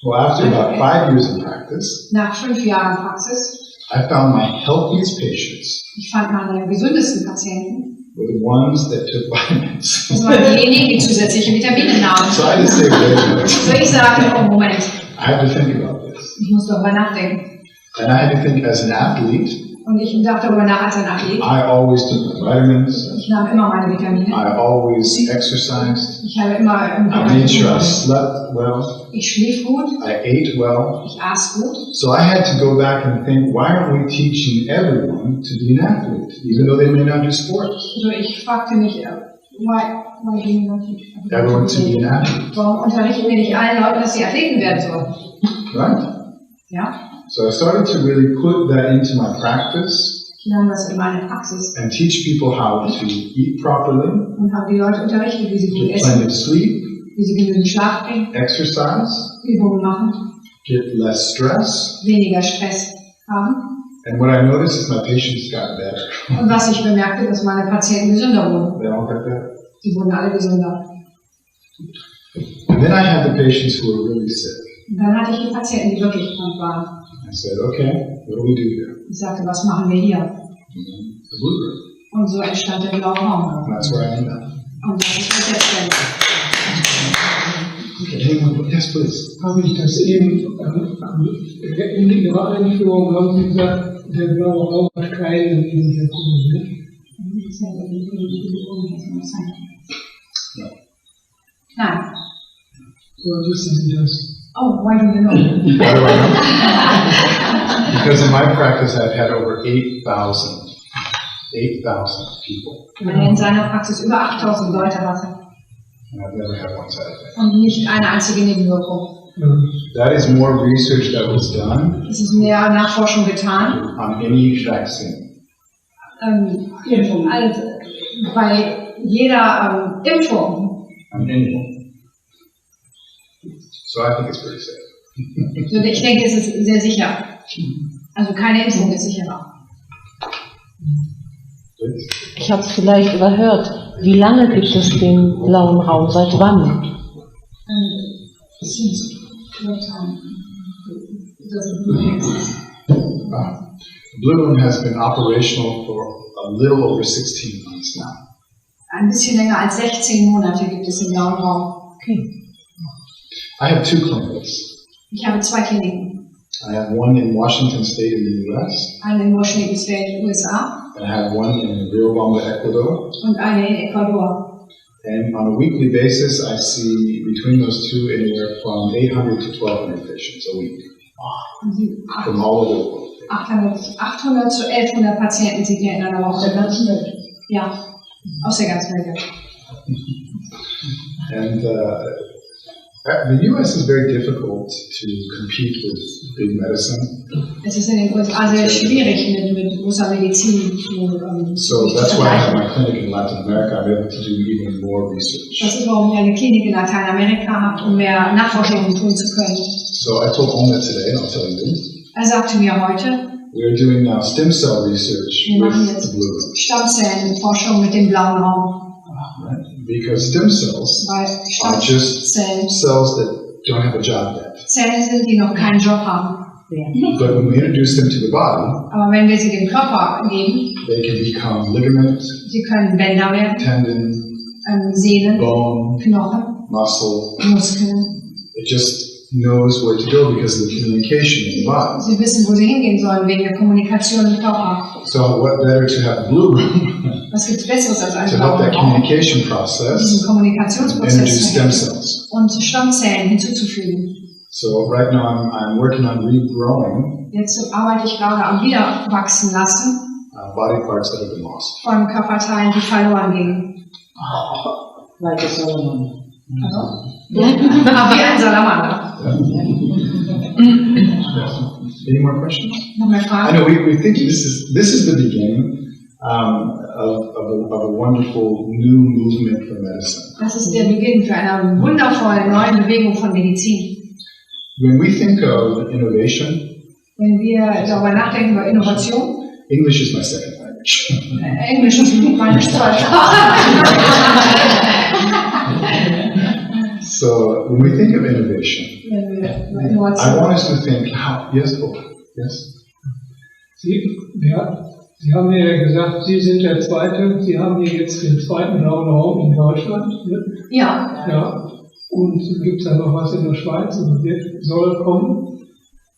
Well, after about 5 years in practice,
Nach 5 Jahren Praxis,
I found my healthiest patients
ich fand meine gesündesten Patienten,
were the ones that took vitamins.
das waren diejenigen, die zusätzliche Vitamine nahmen.
So I had to say, wait a minute.
So ich sagte, oh Moment,
I had to think about this.
ich muss darüber nachdenken.
And I had to think as an athlete,
Und ich dachte darüber nach als ein Athlet.
I always took my vitamins.
Ich nahm immer meine Vitamine.
I always exercised.
Ich habe immer
I made sure I slept well.
Ich schlief gut,
I ate well.
ich aß gut.
So I had to go back and think, why aren't we teaching everyone to be an athlete, even though they may not do sports?
Also ich fragte mich, why do you not teach
Everyone to be an athlete,
Warum unterrichten wir nicht allen Leuten, dass sie Athleten werden sollen?
right?
Ja,
So I started to really put that into my practice
ich nahm das in meine Praxis
and teach people how to eat properly,
und habe die Leute unterrichtet, wie sie gut
get
essen,
plenty of sleep,
wie sie genügend Schlaf kriegen,
exercise,
Übungen machen,
get less stress.
weniger Stress haben.
And what I noticed is my patients got better.
Und was ich bemerkte, dass meine Patienten gesünder wurden.
They all got better.
Sie wurden alle gesünder.
And then I had the patients who were really sick.
Und dann hatte ich die Patienten, die wirklich krank waren.
I said, okay, what do we do here?
Ich sagte, was machen wir hier?
The blue room.
Und so entstand der blaue Raum.
And that's where I am now.
Und das ist das jetzt denn.
Okay, anyone? Yes, please.
Habe ich das eben in Ihrer Einführung haben Sie gesagt, der blaue Raum hat keine Nebenwirkungen. Ne?
No.
Nein.
Woher wissen Sie das?
Oh, why do you know?
Why do I know? Because in my practice I've had over 8,000 people.
Weil er in seiner Praxis über 8000 Leute hatte.
And I've never had one side effect.
Und nicht eine einzige Nebenwirkung.
That is more research that was done
Es ist mehr Nachforschung getan
on any vaccine.
also bei jeder Impfung.
And anyone. So I think it's pretty safe.
Also ich denke, es ist sehr sicher. Also keine Impfung ist sicherer.
Ich habe es vielleicht überhört. Wie lange gibt es den blauen Raum? Seit wann?
The Blue Room has been operational for a little over 16 months now.
Ein bisschen länger als 16 Monate gibt es den blauen Raum.
Okay.
I have 2 clinics.
Ich habe 2 Kliniken.
I have one in Washington State in the U.S.
Eine in Washington State, USA.
and I have one in Riobamba, Ecuador.
Und eine in Ecuador.
And on a weekly basis, I see between those two anywhere from 800 to 1,200 patients a week from all over the world.
800 zu 1100 Patienten sieht ihr in einer Woche. Der ganzen Welt. Ja, aus der ganzen Welt.
And the U.S. is very difficult to compete with big medicine.
Es ist in den USA sehr schwierig mit großer Medizin zu
So that's why I have my clinic in Latin America. I'm able to do even more research.
Das ist, warum ich eine Klinik in Lateinamerika habe, um mehr Nachforschungen tun zu können.
So I told Omna today, and I'll tell you.
Er sagte mir heute,
we're doing now stem cell research
wir machen
with
jetzt
the blue room.
Stammzellenforschung mit dem blauen Raum.
Right? Because stem cells
Weil
are just
Stammzellen
cells that don't have a job yet.
Zellen sind, die noch keinen Job haben.
But when we introduce them to the body,
Aber wenn wir sie dem Körper geben,
they can become ligament,
sie können Bänder werden,
tendon,
Sehnen,
bone,
Knochen,
muscle.
Muskeln.
It just knows where to go because of the communication in the body.
Sie wissen, wo sie hingehen sollen, wegen der Kommunikation im Körper.
So what better to have blue room
Was gibt's Besseres als einen
to help
blauen
that
Raum,
communication
diesen
process
Kommunikationsprozess
introduce
zu
stem
helfen
cells.
und Stammzellen hinzuzufügen.
So right now I'm working on regrowing
Jetzt arbeite ich gerade am Wiederwachsen lassen
body parts that have been lost.
von Körperteilen, die verloren gingen.
Like a Solomon.
Aber wie ein Salamander.
Any more questions?
Noch mehr
I
Fragen?
know we think this is the beginning of a wonderful new movement for medicine.
Das ist der Beginn für eine wundervolle neue Bewegung von Medizin.
When we think of innovation,
Wenn wir darüber nachdenken über Innovation,
English is my second language.
Englisch ist meine Sprache.
So when we think of innovation,
Wenn wir über
I
Innovation
want us to think how. Yes, oh, yes.
Sie haben mir ja gesagt, Sie sind der Zweite, Sie haben hier jetzt den zweiten blauen Raum in Deutschland. Ne?
Ja.
Ja. Und gibt es da noch was in der Schweiz und soll kommen?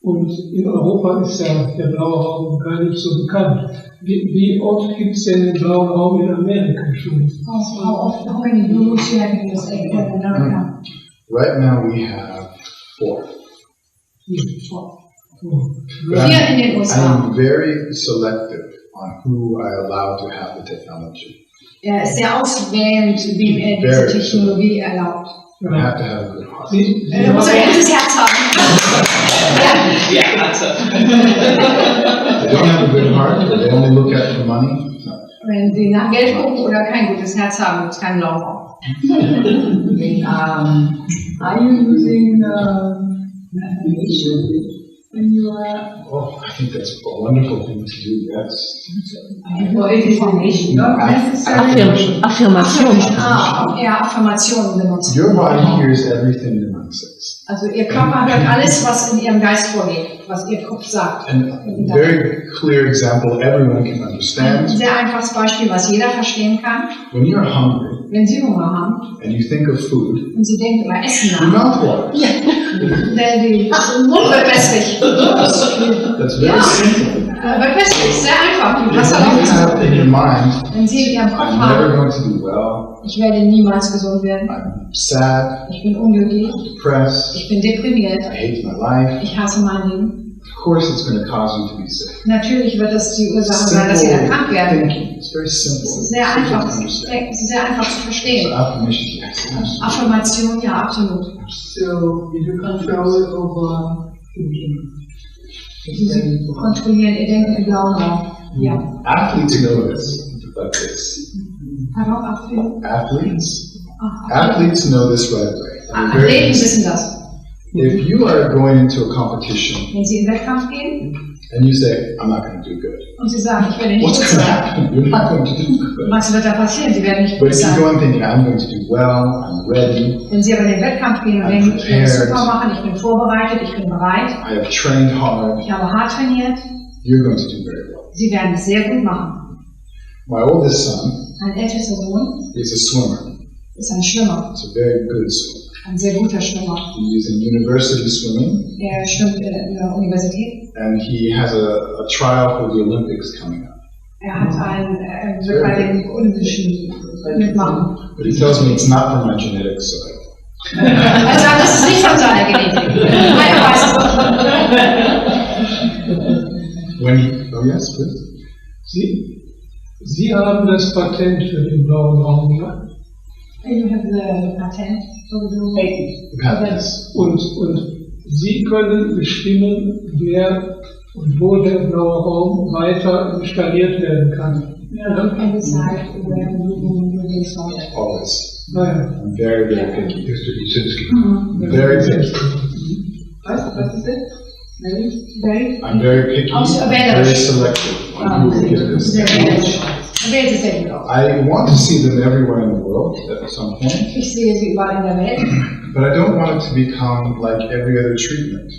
Und in Europa ist ja der blaue Raum gar nicht so bekannt. Wie oft gibt es denn den blauen Raum in Amerika schon?
How many groups you have in USA in America?
Right now we have 4. But
4 in den USA.
I'm very selective on who I allow to have the technology.
Er ist sehr auswählend, wem er diese
Very
Technologie erlaubt.
I have to have a good heart.
Er muss ein gutes Herz haben.
They don't have a good heart, or they only look at it for money. No.
Wenn sie nach Geld gucken oder kein gutes Herz haben, gibt es keinen Blauen Raum.
Are you using affirmation when you are
Oh, I think that's a wonderful thing to do, yes.
for information, not necessarily?
Affirmation.
Ja, Affirmationen benutzen.
Your body hears everything your mind says.
Also ihr Körper hört alles, was in ihrem Geist vorgeht, was ihr Kopf sagt.
And a very clear example everyone can
Ein
understand.
sehr einfaches Beispiel, was jeder verstehen kann.
When you're hungry
Wenn Sie Hunger haben
and you think of food,
und Sie denken über Essen
your
nach,
mouth waters.
der Mund wird wässrig.
That's very simple.
Wird wässrig, sehr einfach. Die
If
Wasser
you
läuft.
have in your mind,
Wenn Sie in Ihrem Kopf
I'm never
haben,
going to do well,
ich werde niemals gesund werden,
I'm sad,
ich bin unglücklich,
depressed,
ich bin deprimiert,
I hate my life,
ich hasse mein Leben.
of course it's going to cause you to be sick.
Natürlich wird das die Ursache sein, dass Sie dann krank werden.
thinking. It's very simple.
Es ist sehr
Simple
einfach
to
zu
understand.
denken, es ist sehr einfach zu
So
verstehen.
affirmation, yes. absolutely.
Affirmation, ja, absolut.
So you control over thinking.
Sie kontrollieren Ihr Denken im blauen Raum. Ja.
Athletes know this, but this.
Pardon, Athleten?
Athletes know this right away.
Athleten wissen das.
If you are going into a competition
Wenn sie in den Wettkampf gehen
and you say, I'm not going to do good,
und sie sagen, ich werde nicht
what's
gut
going to
sein,
happen? You're not going to do good.
was wird da passieren? Sie werden nicht
But
gut
if you
sein.
go in thinking, I'm going to do well, I'm ready,
Wenn sie aber in den Wettkampf gehen und denken, ich will super machen, ich bin vorbereitet, ich bin bereit,
I have trained hard,
ich habe hart trainiert,
you're going to do very well.
sie werden es sehr gut machen.
My oldest son
Mein ältester Sohn
is a swimmer.
ist ein Schwimmer,
He's a very good swimmer.
ein sehr guter Schwimmer.
He is in university swimming,
Er schwimmt in der Universität.
and he has a trial for the Olympics coming up.
Er hat wird bei den Olympischen mitmachen.
But he tells me it's not for my genetics, so
Er sagt, das ist nicht von seiner Genetik. Er weiß es.
when he, oh yes, please.
Sie haben das Patent für den blauen Raum, ja?
You have the patent for
The patents.
Und Sie können bestimmen, wer und wo der blaue Raum weiter installiert werden kann.
You can decide where you will be installed.
Always.
Naja.
I'm very, very picky.
Mhm.
Very picky.
Was ist das?
Very.
I'm very picky, very selective on who we get this.
Sehr wählerisch. Er wählt es sehr gut aus.
I want to see them everywhere in the world at some point,
Ich sehe sie überall in der Welt,
but I don't want it to become like every other treatment.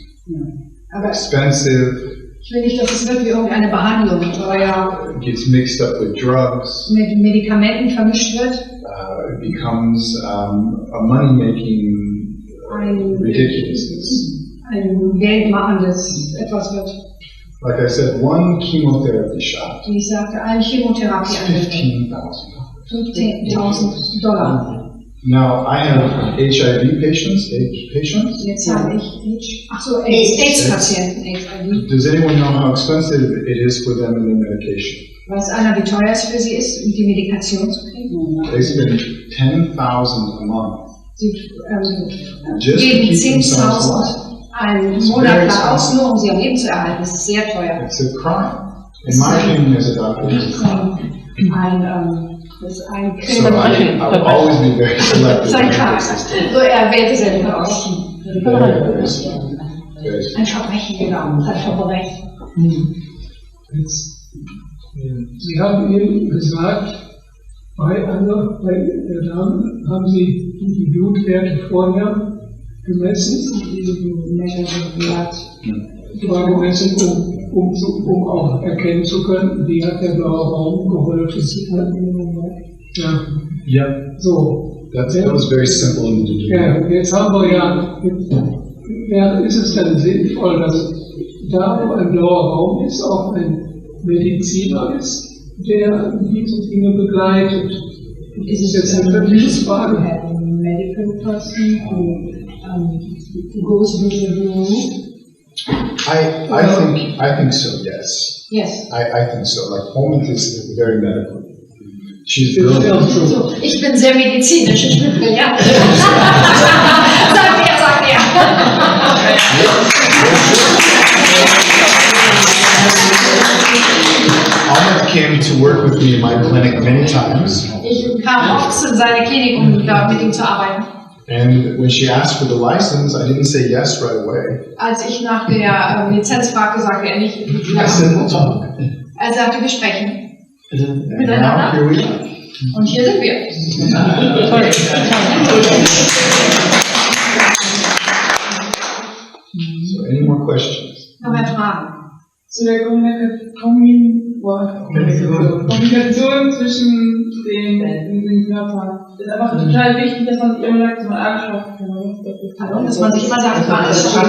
aber
Expensive,
ich will nicht, dass es wird wie irgendeine Behandlung, teuer,
gets mixed up with drugs,
mit Medikamenten vermischt wird.
it becomes a money-making ridiculousness.
Ein geldmachendes etwas wird.
Like I said, one chemotherapy shot
Wie ich sagte, eine
is
Chemotherapie
$15,000.
$15.000.
Now, I have HIV patients, AIDS patients.
Jetzt habe ich AIDS-Patienten, HIV.
Does anyone know how expensive it is for them in their medication?
Weiß einer, wie teuer es für sie ist, die Medikation zu kriegen?
They spend $10,000 a month
Sie
just to
geben
keep themselves
10.000
alive.
einen Monat lang aus, nur um sie am Leben zu erhalten. Das ist sehr teuer.
It's a crime. In my opinion, as a doctor, it's a crime.
Das ist ein
So I will always be very selective.
Sein
when it
Charakter.
comes to this.
So, er wählt es sehr gut aus.
Very, very selective. Very selective.
Ein Verbrechen, genau. Ein Verbrechen.
Sie haben eben gesagt, bei der Dame haben Sie die Blutwerte vorher gemessen. War gemessen, um auch erkennen zu können, wie hat der blaue Raum geholfen. Ja.
Yeah.
So.
That was very simple in the
Ja, jetzt haben wir ist es dann sinnvoll, dass da, wo ein blauer Raum ist, auch ein Mediziner ist, der diese Dinge begleitet. Das ist jetzt eine wirkliche Frage.
Medical person who goes with the room.
I think so, yes.
Yes.
I think so. Like, Holman is very medical. She's brilliant.
So, ich bin sehr medizinisch, ich bin brillant. Sagt er.
Ahmed came to work with me in my clinic many times.
Ich kam oft in seine Klinik, um da mit ihm zu arbeiten.
And when she asked for the license, I didn't say yes right away.
Als ich nach der Lizenz fragte, sagte er nicht.
I said, we'll talk.
Er sagte, wir sprechen.
And now here we are.
Und hier sind wir.
So, any more questions?
Noch mehr Fragen?
Zu der Kommunikation zwischen den Körpern. Das ist einfach total wichtig, dass man sich immer sagt, dass man angeschaut kann.
Dass man sich immer sagt, man ist schon.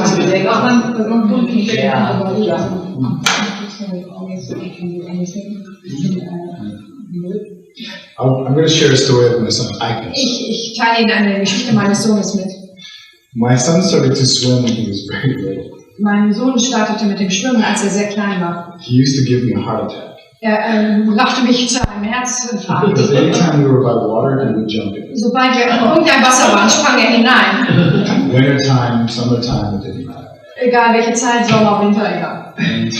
I'm going to share a story of my son, Agnes.
Ich teile Ihnen eine Geschichte meines Sohnes mit.
My son started to swim when he was very little.
Mein Sohn startete mit dem Schwimmen, als er sehr klein war.
He used to give me a heart attack.
Er brachte mich zu einem Herzinfarkt.
Because anytime we were by water, he would jump in.
Sobald wir in irgendein Wasser waren, sprang er hinein.
Wintertime, summertime, it didn't matter.
Egal welche Zeit, Sommer, Winter, egal.
And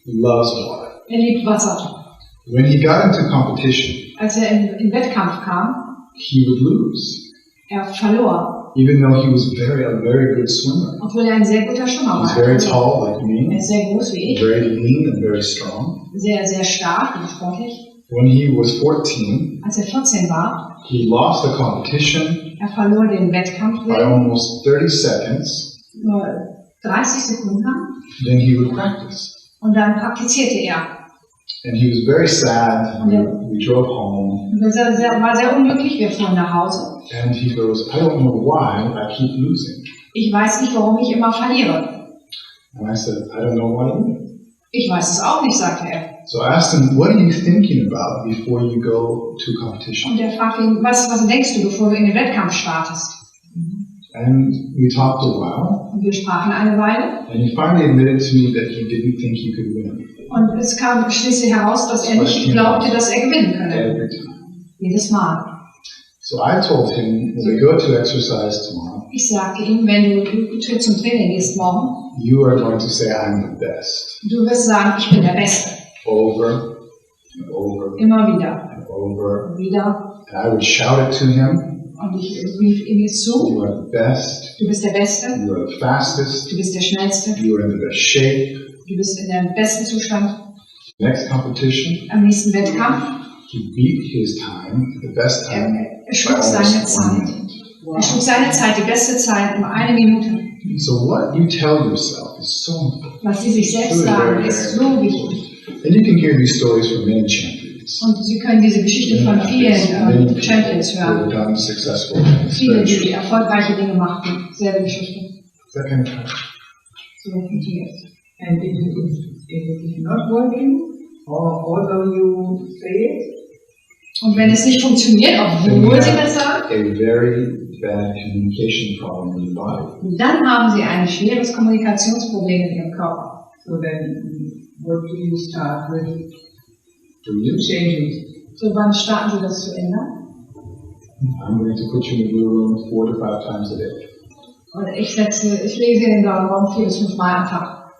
loves water.
liebt Wasser.
When he got into competition,
Als in Wettkampf kam,
he would lose,
verlor,
even though he was a very good swimmer.
obwohl ein sehr guter Schwimmer
He's
war.
very tall like me,
Ist sehr groß wie ich,
very lean and very strong.
sehr, sehr stark und sportlich.
When he was 14,
Als 14 war,
he lost the competition
verlor den Wettkampf
by almost 30 seconds.
nur 30 Sekunden lang.
Then he would practice.
Und dann praktizierte er.
And he was very sad. We drove home.
Und er war sehr unglücklich, wir fuhren nach Hause.
And he goes, I don't know why I keep losing.
Ich weiß nicht, warum ich immer verliere.
And I said, I don't know why either.
Ich weiß es auch nicht, sagte er.
So I asked him, what are you thinking about before you go to competition?
Und er fragte ihn, was denkst du, bevor du in den Wettkampf startest?
And we talked a while.
Und wir sprachen eine Weile.
And he finally admitted to me that he didn't think he could win.
Und es kam schließlich heraus, dass er nicht glaubte, dass er gewinnen könne.
Every time.
Jedes Mal.
So I told him, when we go to exercise tomorrow,
Ich sagte ihm, wenn du zum Training gehst morgen,
you are going to say I'm the best.
du wirst sagen, ich bin der Beste.
Over and over
Immer wieder.
and over.
Und wieder.
And I would shout it to him.
Und ich rief ihm zu,
You are the best.
du bist der Beste,
You are the fastest.
du bist der Schnellste,
You are in the best shape.
du bist in dem besten Zustand.
Next competition,
Am nächsten Wettkampf,
he beat his time, the best time,
er schlug seine Zeit. Er schlug seine Zeit, die beste Zeit, um 1 Minute.
So what you tell yourself is so important.
Was sie sich selbst sagen, ist so wichtig.
And you can hear these stories from many champions.
Und Sie können diese Geschichte von vielen Champions
Who
hören.
have done successful things.
Viele, die erfolgreiche Dinge machten. Selbe Geschichte.
Is that kind of right?
So funktioniert es.
And if it is not working, or although you say it,
Und wenn es nicht funktioniert, obwohl Sie das sagen,
A very bad communication problem in your body.
dann haben Sie ein schweres Kommunikationsproblem in Ihrem Körper.
so then what do you start with
Do you?
changing?
So wann starten Sie das zu ändern?
I'm going to put you in the blue room 4 to 5 times a day
Und ich lege Sie in den blauen Raum 4 bis 5 Mal am Tag,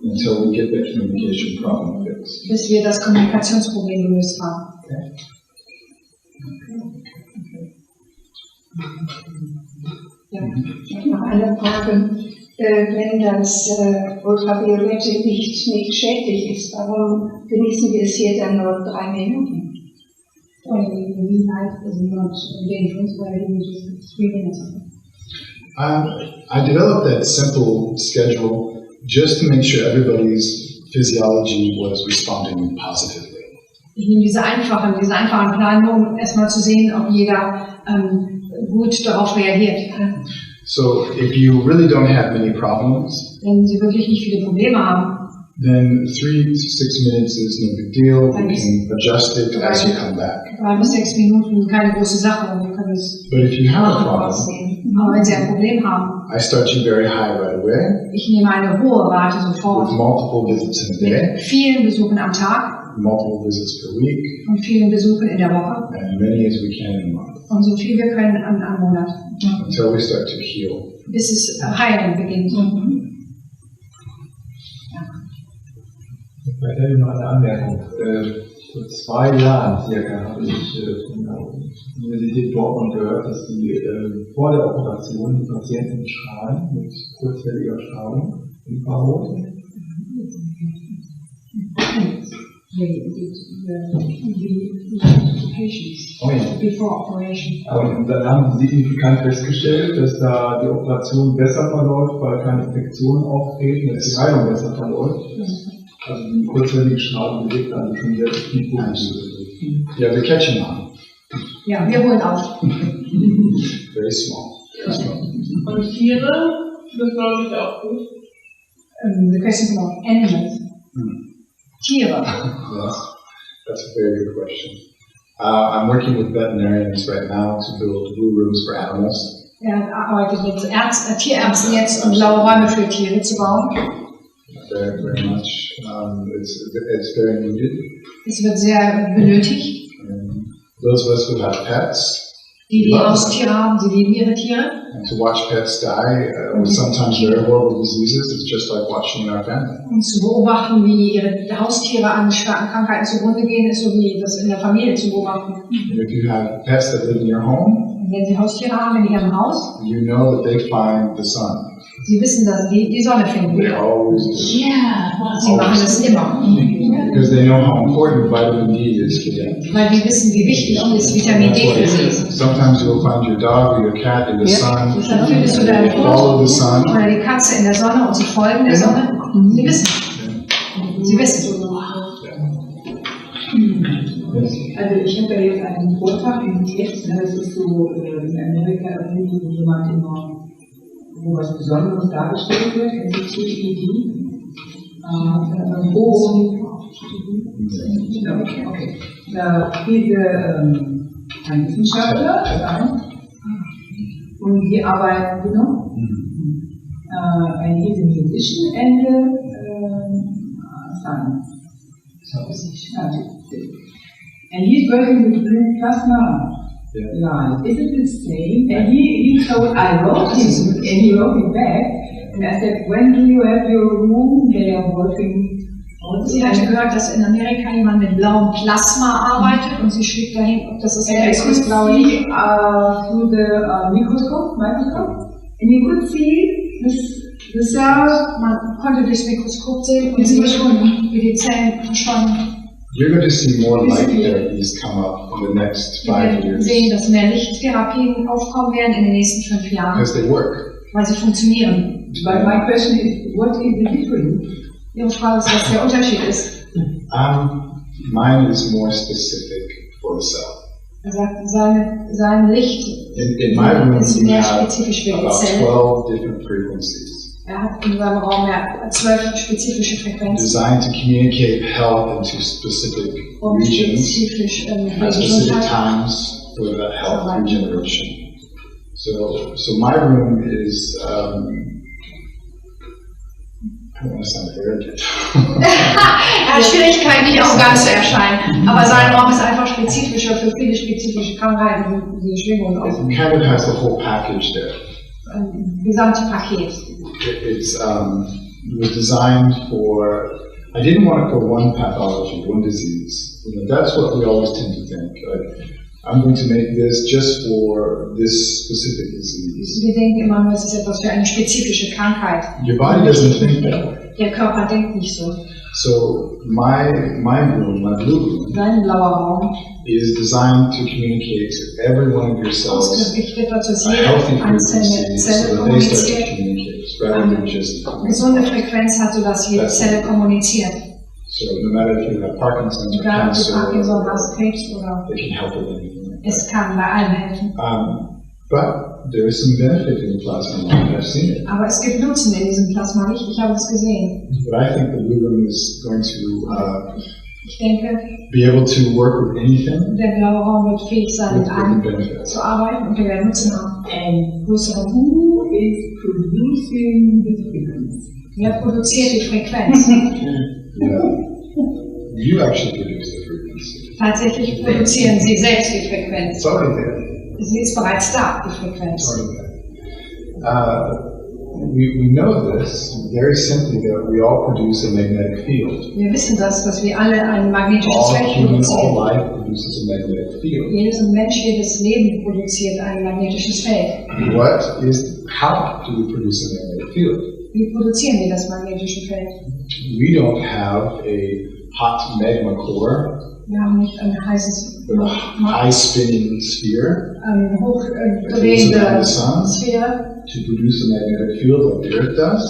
until we get that communication problem fixed.
bis wir das Kommunikationsproblem gelöst haben.
Ja, ich habe noch eine Frage. Wenn das ultraviolette Licht nicht schädlich ist, warum genießen wir es hier dann nur 3 Minuten?
I developed that simple schedule just to make sure everybody's physiology was responding positively.
Ich nehme diese einfachen Plan, nur um erstmal zu sehen, ob jeder gut darauf reagiert.
So if you really don't have many problems,
Wenn Sie wirklich nicht viele Probleme haben,
then 3 to 6 minutes is no big deal. We can adjust it as you come back.
3 bis 6 Minuten, keine große Sache. Wir können es
But if you have a problem,
aussehen. Aber wenn Sie ein Problem haben,
I start you very high right away
ich nehme eine hohe Rate
with
sofort,
multiple visits in a day,
mit vielen Besuchen am Tag
multiple visits per week,
und vielen Besuchen in der Woche
and many as we can in a month
und so viel wir können am Monat,
until we start to heal.
bis es heilen beginnt.
Vielleicht hätte ich noch eine Anmerkung. Vor 2 Jahren circa habe ich von der Universität Dortmund gehört, dass die vor der Operation die Patienten strahlen mit kurzwelliger Strahlung, Infrarot. Oh ja.
Before operation.
Und dann haben sie signifikant festgestellt, dass da die Operation besser verläuft, weil keine Infektionen auftreten, dass die Heilung besser verläuft. Also die kurzwellige Strahlung bewegt also schon sehr viel positiv.
Yeah, we're catching on.
Ja, wir holen auf.
Very small. Very small.
Und Tiere, das glaube ich auch gut.
The question of animals. Tiere.
Yes, that's a very good question. I'm working with veterinarians right now to build blue rooms for animals.
Er arbeitet mit Tierärzten jetzt, um blaue Räume für Tiere zu bauen.
Very, very much. It's very needed.
Es wird sehr benötigt.
Those of us who have pets,
Die Haustiere haben, sie lieben ihre Tiere.
And to watch pets die with sometimes very horrible diseases is just like watching our family.
Und zu beobachten, wie ihre Haustiere an starken Krankheiten zugrunde gehen, ist so wie das in der Familie zu beobachten.
And if you have pets that live in your home,
Und wenn sie Haustiere haben in ihrem Haus,
you know that they find the sun.
sie wissen, dass sie die Sonne finden.
They always do.
Sie machen das immer.
Because they know how important vitamin D is for them.
Weil die wissen, wie wichtig das Vitamin D für sie ist.
Sometimes you'll find your dog or your cat in the sun.
Dann findest du deinen
Follow the sun.
Hund oder die Katze in der Sonne und sie folgen der Sonne. Sie wissen. Sie wissen.
Also ich habe ja jetzt einen Vortrag im Text, das ist so in Amerika irgendwie, wo jemand immer, wo was Besonderes dargestellt wird, TED. Okay. Ein Wissenschaftler, und die arbeiten, and he's a musician and science. And he's working with green plasma light. Is it the same? And he told, I wrote him, and he wrote me back, and I said, when do you have your room? They are working.
Sie hatte gehört, dass in Amerika jemand mit blauem Plasma arbeitet und sie schrieb dahin, ob das ist das blaue Licht.
Through the microscope, and you could see the cells.
Man konnte durchs Mikroskop sehen und sie verschwunden, wie die Zellen verschwunden.
You're going to see more light therapies come up in the next 5
Wir
years.
sehen, dass mehr Lichttherapien aufkommen werden in den nächsten 5 Jahren,
Because they work.
weil sie funktionieren.
But my question is, what is the difference?
Ihre Frage ist, was der Unterschied ist.
Mine is more specific for the cell.
Er sagt, sein Licht
In my room,
ist
we
mehr
have
spezifisch für die
about
Zelle.
12 different frequencies
Er hat in seinem Raum 12 spezifische Frequenzen.
designed to communicate health into specific
Und
regions
spezifisch für
at specific
Gesundheit.
times for the health regeneration. So my room is, I don't want to sound arrogant.
Er hat Schwierigkeiten, nicht arrogant zu erscheinen, aber sein Raum ist einfach spezifischer für viele spezifische Krankheiten, die Schwingungen
It
auf.
kind of has the whole package there.
Ein gesamtes Paket.
It was designed for, I didn't want it for one pathology, one disease. That's what we always tend to think. I'm going to make this just for this specific disease.
Wir denken immer nur, es ist etwas für eine spezifische Krankheit.
Your body doesn't think that way.
Der Körper denkt nicht so.
So my room, my blue room,
Sein blauer Raum
is designed to communicate to every one of your cells
ausgerichtet dazu, dass
a
jede
healthy
einzelne
frequency so
Zelle
that they start to
kommuniziert,
communicate rather than just
eine gesunde Frequenz hat, sodass jede Zelle kommuniziert.
so no matter if you have Parkinson's or
Egal, ob du
cancer,
Parkinson hast, Krebs oder
they can help with anything.
es kann bei allem helfen.
But there is some benefit in the plasma light. I've seen it.
Aber es gibt Nutzen in diesem Plasmalicht, ich habe es gesehen.
But I think the blue room is going to
Ich denke,
be able to work with anything
der blaue Raum wird fähig sein, mit
with
allem
benefits.
zu arbeiten und wir werden Nutzen haben.
And
Größeren.
who is producing the frequency?
Wer produziert die Frequenz?
Yeah. You actually produce the frequency.
Tatsächlich produzieren sie selbst die Frequenz.
It's already there.
Sie ist bereits da, die
It's
Frequenz.
already there. We know this very simply that we all produce a magnetic field.
Wir wissen das, dass wir alle ein magnetisches
All
Feld
humans, all
produzieren.
life produces a magnetic field.
Jedes Mensch, jedes Leben produziert ein magnetisches Feld.
How do we produce a magnetic field?
Wie produzieren wir das magnetische Feld?
We don't have a hot magma core,
Wir haben nicht ein heißes,
but a high spinning sphere
eine hochdrehende Sphäre.
to produce a magnetic field like the Earth does.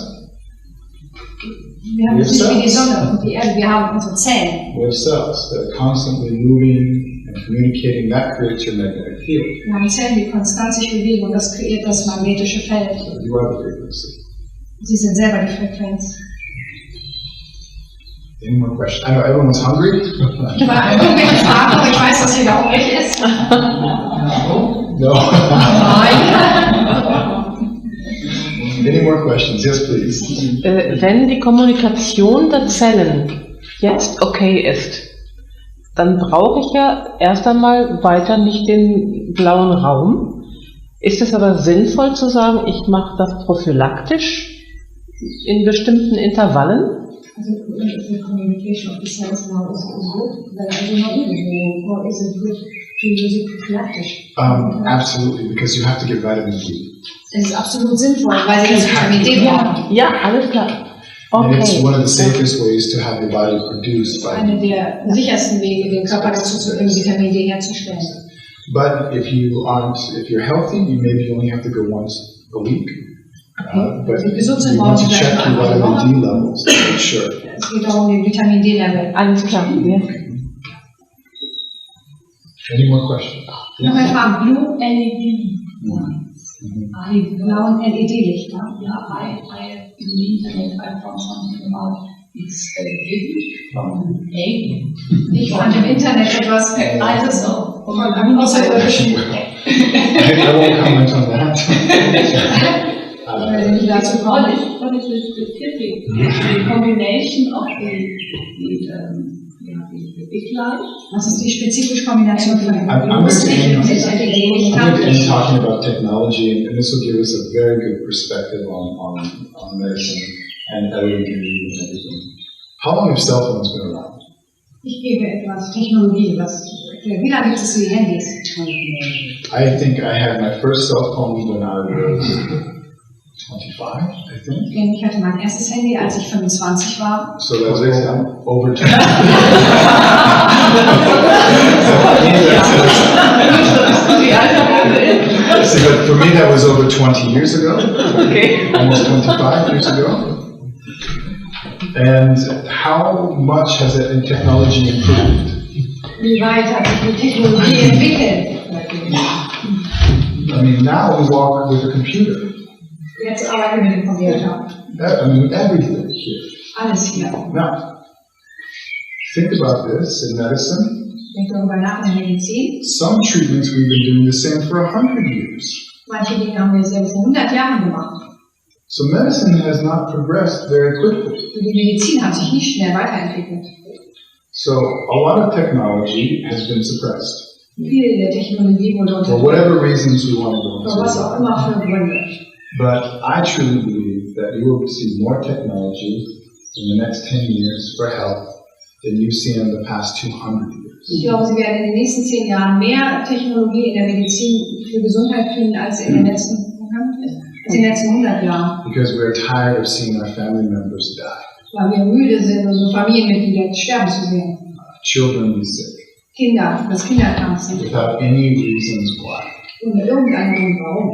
Wir haben es nicht wie die Sonne und die Erde, wir haben unsere Zellen.
We have cells that are constantly moving and communicating. That creates your magnetic field.
Wir haben Zellen, die konstant sich bewegen und das kreiert das magnetische Feld.
So you are the frequency.
Sie sind selber die Frequenz.
Any more questions? I know everyone's hungry.
Ich war irgendwelche Fragen, aber ich weiß, dass jeder hungrig ist.
No.
Nein.
Any more questions? Yes, please.
Wenn die Kommunikation der Zellen jetzt okay ist, dann brauche ich ja erst einmal weiter nicht den blauen Raum. Ist es aber sinnvoll zu sagen, ich mache das prophylaktisch in bestimmten Intervallen?
Also, the communication of the cells now is good, then I do not need it, or is it good to use it prophylactic?
Absolutely, because you have to get vitamin D.
Es ist absolut sinnvoll, weil sie das Vitamin D brauchen.
Ja, alles klar.
And it's
Okay.
one of the safest ways to have your body produce
Eine
vitamin D.
der sichersten Wege, den Körper dazu zu bringen, Vitamin D herzustellen.
But if you're healthy, you maybe only have to go once a week. But
Sie gesund sind,
you want to
brauchen sie
check
vielleicht
your
nur einmal die
vitamin D
Woche.
levels to make sure.
Es geht auch um den Vitamin D-Level.
Alles klar. Ja.
Any more questions?
Noch eine Frage. Blue LED.
Mhm.
Die blauen LED-Lichter.
Yeah, I in the internet I found something about it's given from an alien.
Ich fand im Internet etwas
Also
von einem Außerirdischen.
I won't comment on that.
Wenn ich dazu komme.
What is the specific the combination of the big light?
Was ist die spezifische Kombination von dem
I'm going to
Licht
end,
und den LED-Lichtern?
talking about technology, and this will give us a very good perspective on medicine and LED and everything. How long have cell phones been around?
Ich gebe etwas Technologie, wie lange gibt es die Handys?
I think I had my first cell phone when I was 25, I think.
Ich hatte mein erstes Handy, als ich 25 war.
So that was over 20. So, but for me, that was over 20 years ago.
Okay.
Almost 25 years ago. And how much has it in technology improved?
Wie weit hat sich die Technologie entwickelt?
I mean, now we walk with a computer.
Jetzt arbeiten wir mit dem Computer.
I mean, everything here.
Alles hier.
Now, think about this in medicine.
Denk darüber nach in der Medizin.
Some treatments we've been doing the same for 100 years.
Manche Dinge haben wir selbst vor 100 Jahren gemacht.
So medicine has not progressed very quickly.
Die Medizin hat sich nicht schnell weiterentwickelt.
So a lot of technology has been suppressed.
Viel der Technologie wurde
For
unterdrückt.
whatever reasons we want to go
Für was auch
into.
immer für Gründe.
But I truly believe that you will see more technology in the next 10 years for health than you've seen in the past 200 years.
Ich glaube, Sie werden in den nächsten 10 Jahren mehr Technologie in der Medizin für Gesundheit finden als in den letzten 100 Jahren.
Because we're tired of seeing our family members die,
Weil wir müde sind, unsere Familienmitglieder sterben zu sehen.
children be sick,
Kinder, dass Kinder krank sind.
without any reasons why.
Ohne irgendeinen Grund, warum.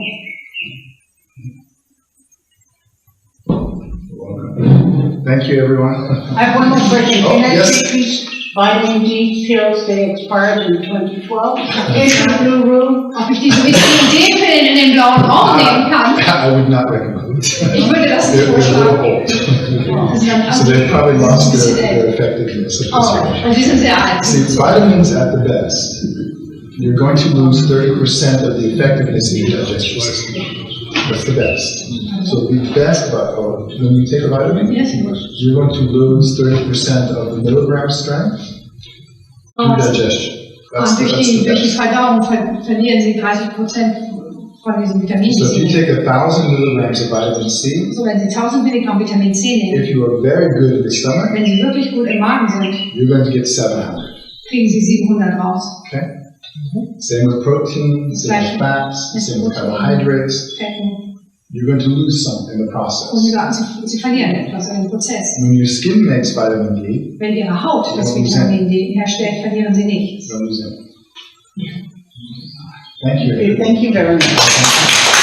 Welcome. Thank you, everyone.
I have one more question.
Oh,
Can I
yes.
please vitamin D pills they expired in 2012? In the blue room?
Ob ich diese Vitamin D-Pillen in den blauen Raum nehmen kann?
I would not recommend it.
Ich würde das nicht
They're a little
vorschlagen.
old. So they've probably lost their effectiveness at this
Oh,
point.
und die sind sehr alt.
See, vitamins at the best, you're going to lose 30% of the effectiveness in your digestive system. That's the best. So the best, when you take a vitamin,
Yes.
you're going to lose 30% of the milligram strength through digestion. That's
Und
the
durch die
best.
Verdauung verlieren sie 30% von diesen Vitaminen.
So if you
die sie
take
nehmen.
1,000 milligrams of vitamin C,
So, wenn sie 1000 Milligramm Vitamin C nehmen,
if you are very good in the stomach,
wenn sie wirklich gut im Magen sind,
you're going to get 700.
kriegen sie 700 raus.
Okay? Same with protein, same with fats, same with carbohydrates.
Fetten.
You're going to lose some in the
Und
process.
sie verlieren etwas in dem Prozess.
When your skin makes vitamin D,
Wenn ihre Haut das Vitamin D herstellt, verlieren sie nichts.
you don't lose it. Thank you.
Okay, thank you very much.